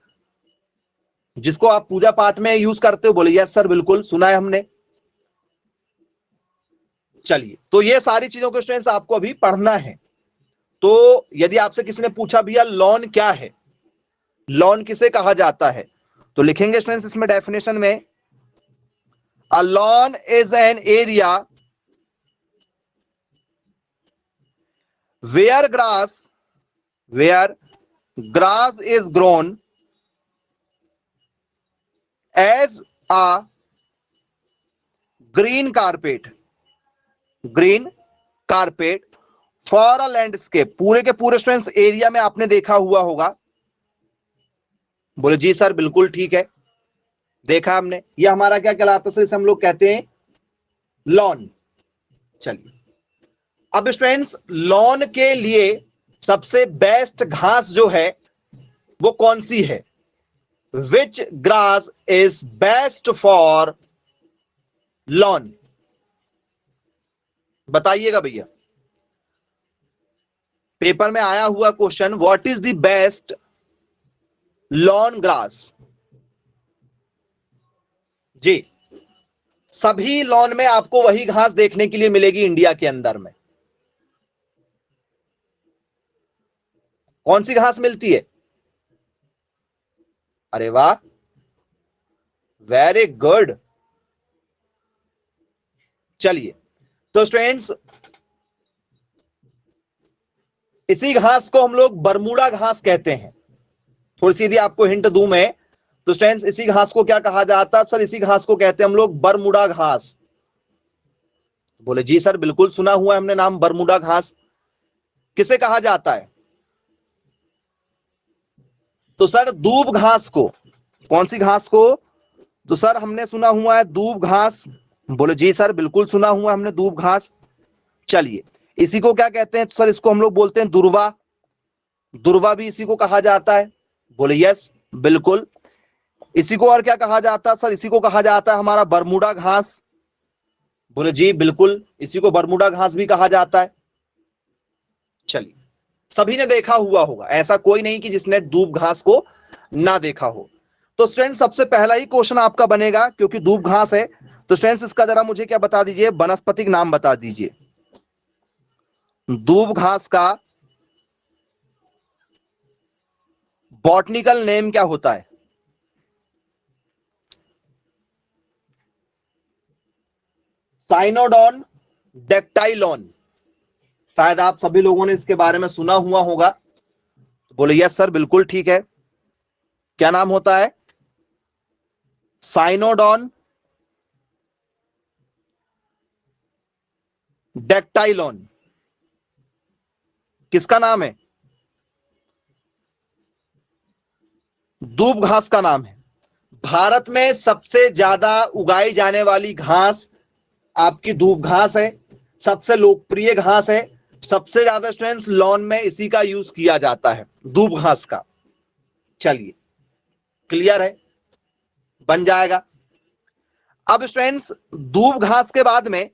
जिसको आप पूजा पाठ में यूज करते हो? बोले यस सर बिल्कुल सुना है हमने। चलिए, तो ये सारी चीजों को स्टूडेंट्स आपको अभी पढ़ना है। तो यदि आपसे किसी ने पूछा भैया लॉन क्या है, लॉन किसे कहा जाता है, तो लिखेंगे स्टूडेंट्स इसमें डेफिनेशन में, a lawn is an area where grass is grown as a green carpet for a landscape. पूरे के पूरे स्टूडेंट्स एरिया में आपने देखा हुआ होगा? बोले जी सर बिल्कुल ठीक है, देखा हमने। ये हमारा क्या कहलाता है? इसे हम लोग कहते हैं लॉन। चलिए, अब स्टूडेंट्स लॉन के लिए सबसे बेस्ट घास जो है वो कौन सी है? Which grass is best for lawn? बताइएगा भैया, पेपर में आया हुआ question, what is the best lawn grass? जी, सभी लॉन में आपको वही घास देखने के लिए मिलेगी इंडिया के अंदर में। कौन सी घास मिलती है? अरे वाह, वेरी गुड। चलिए, तो स्टूडेंट्स इसी घास को हम लोग बरमूडा घास कहते हैं। थोड़ी सी यदि आपको हिंट दूं मैं, तो स्टूडेंट्स इसी घास को क्या कहा जाता है? सर इसी घास को कहते हैं हम लोग बरमूडा घास। बोले जी सर बिल्कुल सुना हुआ है हमने नाम बरमूडा घास। किसे कहा जाता है? तो सर दूब घास को। कौन सी घास को? तो सर हमने सुना हुआ है दूब घास। बोले जी सर बिल्कुल सुना हुआ हमने दूब घास। चलिए, इसी को क्या कहते हैं? तो सर इसको हम लोग बोलते हैं दुर्वा। दुर्वा भी इसी को कहा जाता है। बोले यस बिल्कुल। इसी को और क्या कहा जाता है? सर इसी को कहा जाता है हमारा बरमूडा घास। बोले जी बिल्कुल, इसी को बरमूडा घास भी कहा जाता है। चलिए, सभी ने देखा हुआ होगा, ऐसा कोई नहीं कि जिसने दूब घास को ना देखा हो। तो स्टूडेंट सबसे पहला ही क्वेश्चन आपका बनेगा, क्योंकि दूब घास है, तो स्टूडेंट्स इसका जरा मुझे क्या बता दीजिए, वनस्पतिक नाम बता दीजिए। दूब घास का बॉटनिकल नेम क्या होता है? साइनोडोन डेक्टाइलॉन। शायद आप सभी लोगों ने इसके बारे में सुना हुआ होगा। तो बोले यस सर बिल्कुल ठीक है। क्या नाम होता है? साइनोडॉन डेक्टाइलॉन। किसका नाम है? दूब घास का नाम है। भारत में सबसे ज्यादा उगाई जाने वाली घास आपकी दूब घास है, सबसे लोकप्रिय घास है, सबसे ज्यादा स्टूडेंट्स लॉन में इसी का यूज किया जाता है, दूब घास का। चलिए, क्लियर है, बन जाएगा। अब स्टूडेंट्स दूब घास के बाद में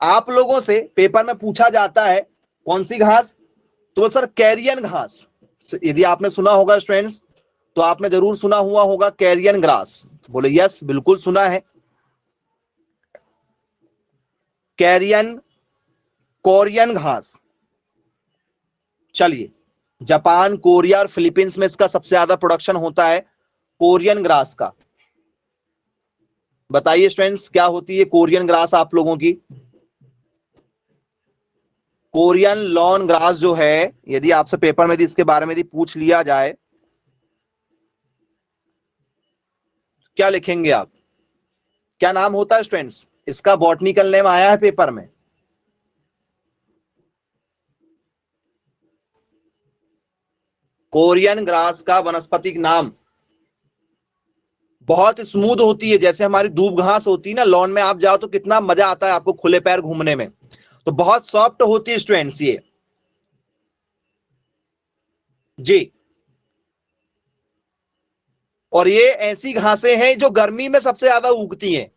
आप लोगों से पेपर में पूछा जाता है कौन सी घास? तो सर कैरियन घास। यदि आपने सुना होगा स्टूडेंट्स तो आपने जरूर सुना हुआ होगा कैरियन ग्रास। बोले यस, बिल्कुल सुना है, कैरियन कोरियन घास। चलिए, जापान, कोरिया और फिलीपींस में इसका सबसे ज्यादा प्रोडक्शन होता है कोरियन ग्रास का। बताइए स्टूडेंट्स क्या होती है कोरियन ग्रास आप लोगों की? कोरियन लॉन ग्रास जो है, यदि आपसे पेपर में इसके बारे में पूछ लिया जाए, क्या लिखेंगे आप? क्या नाम होता है स्टूडेंट्स? इसका बॉटनिकल नेम आया है पेपर में। कोरियन ग्रास का वनस्पतिक नाम बहुत स्मूथ होती है, जैसे हमारी दूब घास होती है ना, लॉन में आप जाओ तो कितना मजा आता है आपको खुले पैर घूमने में, तो बहुत सॉफ्ट होती है स्टूडेंट्स ये जी। और ये ऐसी घासें हैं जो गर्मी में सबसे ज्यादा उगती हैं।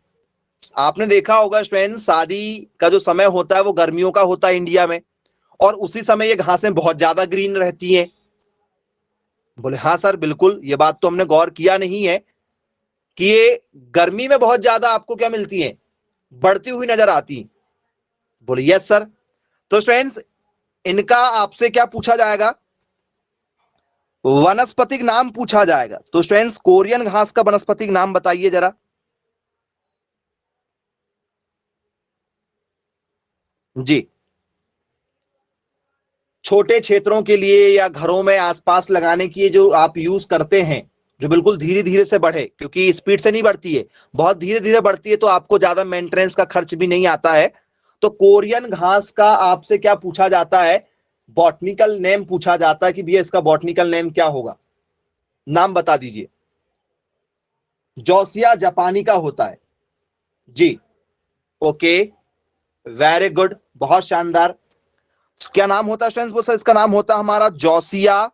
आपने देखा होगा स्टूडेंट, शादी का जो समय होता है वो गर्मियों का होता है इंडिया में, और उसी समय ये घासें बहुत ज्यादा ग्रीन रहती हैं। बोले हाँ सर बिल्कुल, ये बात तो हमने गौर किया नहीं है कि ये गर्मी में बहुत ज्यादा आपको क्या मिलती हैं, बढ़ती हुई नजर आती हैं। बोले यस सर। तो स्टूडेंट्स इनका आपसे क्या पूछा जाएगा? वनस्पतिक नाम पूछा जाएगा। तो स्टूडेंट्स कोरियन घास का वनस्पतिक नाम बताइए जरा। जी, छोटे क्षेत्रों के लिए या घरों में आसपास लगाने की जो आप यूज करते हैं, जो बिल्कुल धीरे धीरे से बढ़े, क्योंकि स्पीड से नहीं बढ़ती है, बहुत धीरे धीरे बढ़ती है, तो आपको ज्यादा मेंटेनेंस का खर्च भी नहीं आता है। तो कोरियन घास का आपसे क्या पूछा जाता है? बॉटनिकल नेम पूछा जाता है कि भैया इसका बॉटनिकल नेम क्या होगा, नाम बता दीजिए। जोसिया जापानी का होता है जी। ओके, वेरी गुड, बहुत शानदार। क्या नाम होता है स्टूडेंट्स? बोल सर इसका नाम होता है हमारा जोसिया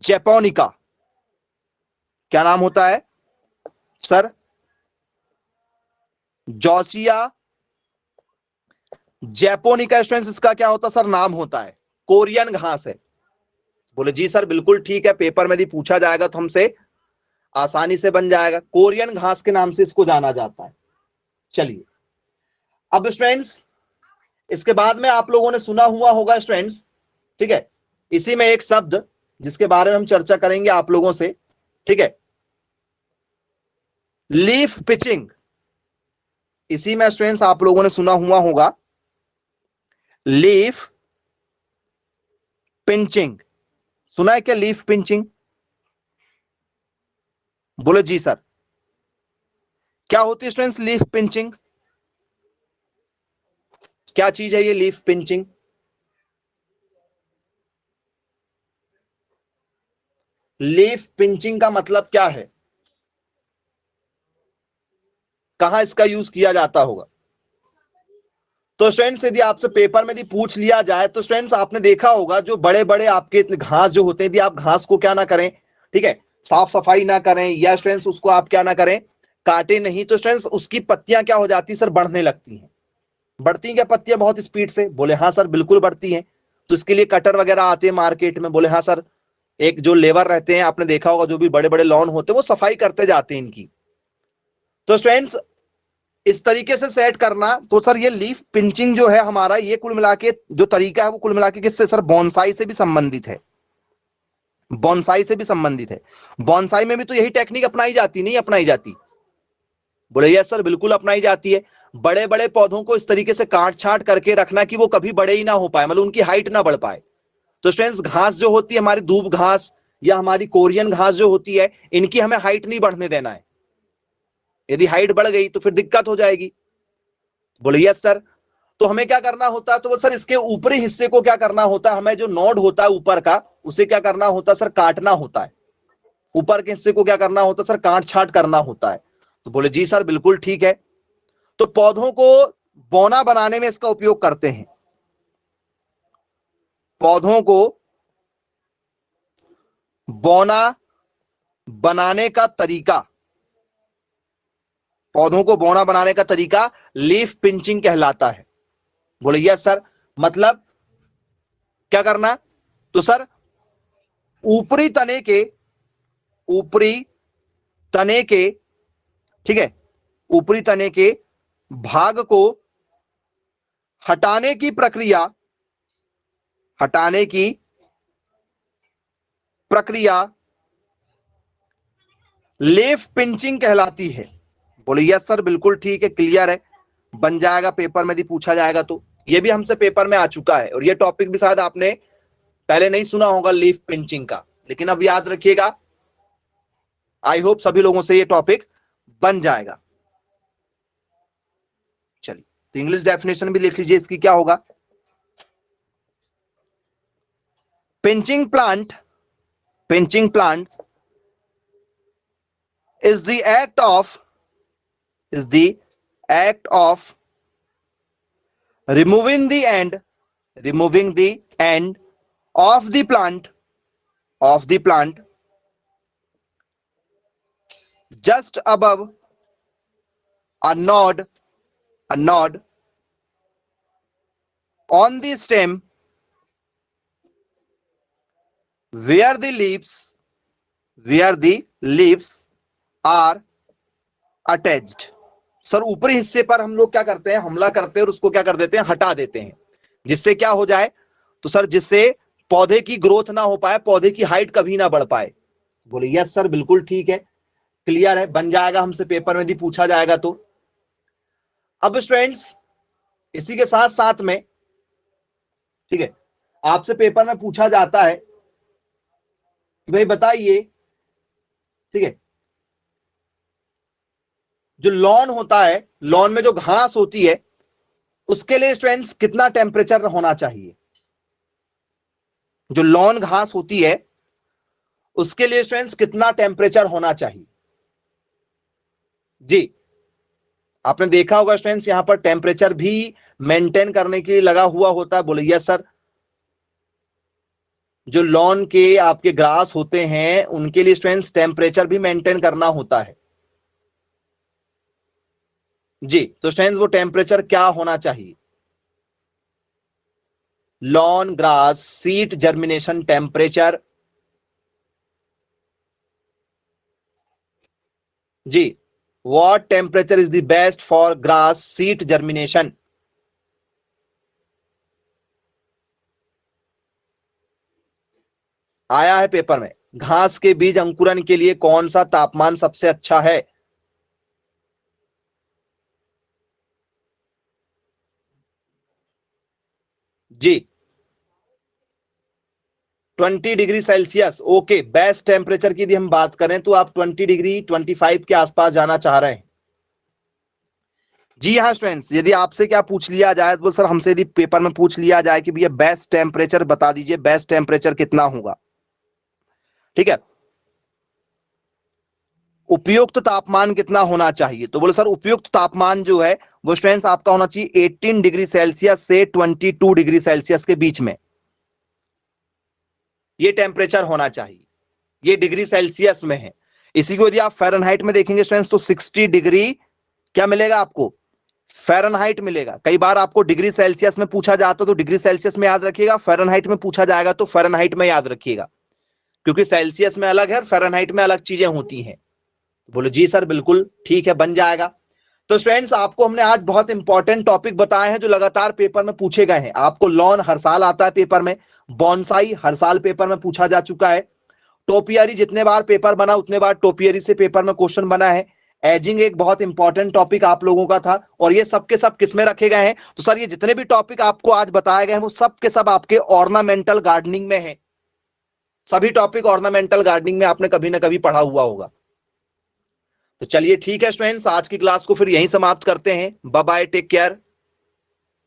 जैपोनिका। क्या नाम होता है सर? जोसिया जैपोनिका। स्टूडेंट्स इसका क्या होता है सर? नाम होता है, कोरियन घास है। बोले जी सर बिल्कुल ठीक है, पेपर में यदि पूछा जाएगा तो हमसे आसानी से बन जाएगा, कोरियन घास के नाम से इसको जाना जाता है। चलिए, अब स्टूडेंट्स इसके बाद में आप लोगों ने सुना हुआ होगा स्टूडेंट्स, ठीक है, इसी में एक शब्द जिसके बारे में हम चर्चा करेंगे आप लोगों से, ठीक है, लीफ पिचिंग। इसी में स्टूडेंट्स आप लोगों ने सुना हुआ होगा लीफ पिंचिंग। सुना है क्या लीफ पिंचिंग? बोले जी सर। क्या होती है स्टूडेंट्स लीफ पिंचिंग? क्या चीज है ये लीफ पिंचिंग? लीफ पिंचिंग का मतलब क्या है, कहां इसका यूज किया जाता होगा? तो स्टूडेंट्स यदि आपसे पेपर में यदि पूछ लिया जाए तो स्टूडेंट्स आपने देखा होगा जो बड़े बड़े आपके घास जो होते हैं, यदि आप घास को क्या ना करें, ठीक है, साफ सफाई ना करें, या स्टूडेंट्स उसको आप क्या ना करें, काटे नहीं, तो स्टूडेंट्स उसकी पत्तियां क्या हो जाती है सर? बढ़ने लगती हैं। बढ़ती हैं क्या पत्तियां बहुत स्पीड से? बोले हाँ सर बिल्कुल बढ़ती हैं। तो इसके लिए कटर वगैरह आते हैं मार्केट में। बोले हाँ सर, एक जो लेबर रहते हैं, आपने देखा होगा जो भी बड़े बड़े लॉन होते हैं वो सफाई करते जाते हैं इनकी। तो स्टूडेंट्स इस तरीके से सेट करना, तो सर ये लीफ पिंचिंग जो है हमारा, ये कुल मिला के जो तरीका है वो कुल मिला के किससे सर? बॉन्साई से भी संबंधित है। बॉन्साई से भी संबंधित है। बॉन्साई में भी तो यही टेक्निक अपनाई जाती, नहीं अपनाई जाती? बोले यस सर बिल्कुल अपनाई जाती है। बड़े बड़े पौधों को इस तरीके से काट छाट करके रखना कि वो कभी बड़े ही ना हो पाए, मतलब उनकी हाइट ना बढ़ पाए। तो स्टूडेंट्स घास जो होती है हमारी दूब घास या हमारी कोरियन घास जो होती है, इनकी हमें हाइट नहीं बढ़ने देना है। यदि हाइट बढ़ गई तो फिर दिक्कत हो जाएगी। बोले यस सर। तो हमें क्या करना होता है? तो बोले सर इसके ऊपरी हिस्से को क्या करना होता है, हमें जो नोड होता है ऊपर का, उसे क्या करना होता है सर? काटना होता है। ऊपर के हिस्से को क्या करना होता है सर? काट छाट करना होता है। तो बोले जी सर बिल्कुल ठीक है। तो पौधों को बौना बनाने में इसका उपयोग करते हैं। पौधों को बौना बनाने का तरीका, पौधों को बौना बनाने का तरीका लीफ पिंचिंग कहलाता है। बोले यस सर। मतलब क्या करना? तो सर ऊपरी तने के, ऊपरी तने के, ठीक है, ऊपरी तने के भाग को हटाने की प्रक्रिया, हटाने की प्रक्रिया लीफ पिंचिंग कहलाती है। बोले यस सर बिल्कुल ठीक है, क्लियर है, बन जाएगा, पेपर में भी पूछा जाएगा। तो ये भी हमसे पेपर में आ चुका है, और ये टॉपिक भी शायद आपने पहले नहीं सुना होगा लीफ पिंचिंग का, लेकिन अब याद रखिएगा। आई होप सभी लोगों से ये टॉपिक बन जाएगा। चलिए, तो इंग्लिश डेफिनेशन भी लिख लीजिए, इसकी क्या होगा? Pinching plant, pinching plant is the act of, is the act of removing the end, removing the end of the plant, of the plant just above a node, a node on the stem where the leaves, where the leaves are attached. Sir ऊपरी हिस्से पर हम लोग क्या करते हैं? हमला करते हैं और उसको क्या कर देते हैं? हटा देते हैं। जिससे क्या हो जाए? तो सर जिससे पौधे की ग्रोथ ना हो पाए, पौधे की हाइट कभी ना बढ़ पाए। बोले यस सर बिल्कुल ठीक है, क्लियर है, बन जाएगा, हमसे पेपर में भी पूछा जाएगा। तो अब स्टूडेंट्स इसी के साथ साथ में, ठीक है, आपसे पेपर में पूछा जाता है कि भाई बताइए, ठीक है, जो लॉन होता है, लॉन में जो घास होती है, उसके लिए स्टूडेंट्स कितना टेम्परेचर होना चाहिए? जो लॉन घास होती है उसके लिए स्टूडेंट्स कितना टेम्परेचर होना चाहिए? जी, आपने देखा होगा स्टूडेंट्स, यहां पर टेम्परेचर भी मेंटेन करने के लिए लगा हुआ होता है। बोले यस सर। जो लॉन के आपके ग्रास होते हैं उनके लिए स्टूडेंट्स टेम्परेचर भी मेंटेन करना होता है। जी, तो स्टूडेंट्स वो टेम्परेचर क्या होना चाहिए? Lawn grass seed germination temperature, जी, what temperature is the best for grass seed germination? आया है पेपर में, घास के बीज अंकुरन के लिए कौन सा तापमान सबसे अच्छा है? जी, 20 degree Celsius. Okay, best temperature की यदि हम बात करें तो आप 20 डिग्री 25 के आसपास जाना चाह रहे हैं। जी हाँ स्टूडेंट्स, यदि आपसे क्या पूछ लिया जाए तो सर हमसे यदि पेपर में पूछ लिया जाए कि भैया बेस्ट टेम्परेचर बता दीजिए, बेस्ट टेम्परेचर कितना होगा, ठीक है, उपयुक्त तापमान कितना होना चाहिए? तो बोले सर उपयुक्त तापमान जो है वो स्टूडेंट्स आपका होना चाहिए 18 डिग्री सेल्सियस से 22 डिग्री सेल्सियस के बीच में, ये टेम्परेचर होना चाहिए। ये डिग्री सेल्सियस में है। इसी को यदि आप फ़ारेनहाइट में देखेंगे स्टूडेंट्स तो 60 डिग्री क्या मिलेगा आपको? फ़ारेनहाइट मिलेगा। कई बार आपको डिग्री सेल्सियस में पूछा जाता तो डिग्री सेल्सियस में याद रखिएगा, फ़ारेनहाइट में पूछा जाएगा तो फ़ारेनहाइट में याद रखिएगा, क्योंकि सेल्सियस में अलग है और फ़ारेनहाइट में अलग चीजें होती हैं। बोलो जी सर बिल्कुल ठीक है, बन जाएगा। तो स्टूडेंट्स आपको हमने आज बहुत इंपॉर्टेंट टॉपिक बताए हैं जो लगातार पेपर में पूछे गए हैं। आपको लॉन हर साल आता है पेपर में, बॉन्साई हर साल पेपर में पूछा जा चुका है, टोपियरी जितने बार पेपर बना उतने बार टोपियरी से पेपर में क्वेश्चन बना है, एजिंग एक बहुत इंपॉर्टेंट टॉपिक आप लोगों का था, और ये सब के सब किस में रखे गए हैं? तो सर ये जितने भी टॉपिक आपको आज बताए गए हैं वो सब के सब आपके ऑर्नामेंटल गार्डनिंग में है। सभी टॉपिक ऑर्नामेंटल गार्डनिंग में आपने कभी ना कभी पढ़ा हुआ होगा। तो चलिए ठीक है स्टूडेंट्स, आज की क्लास को फिर यहीं समाप्त करते हैं। Bye bye, take care.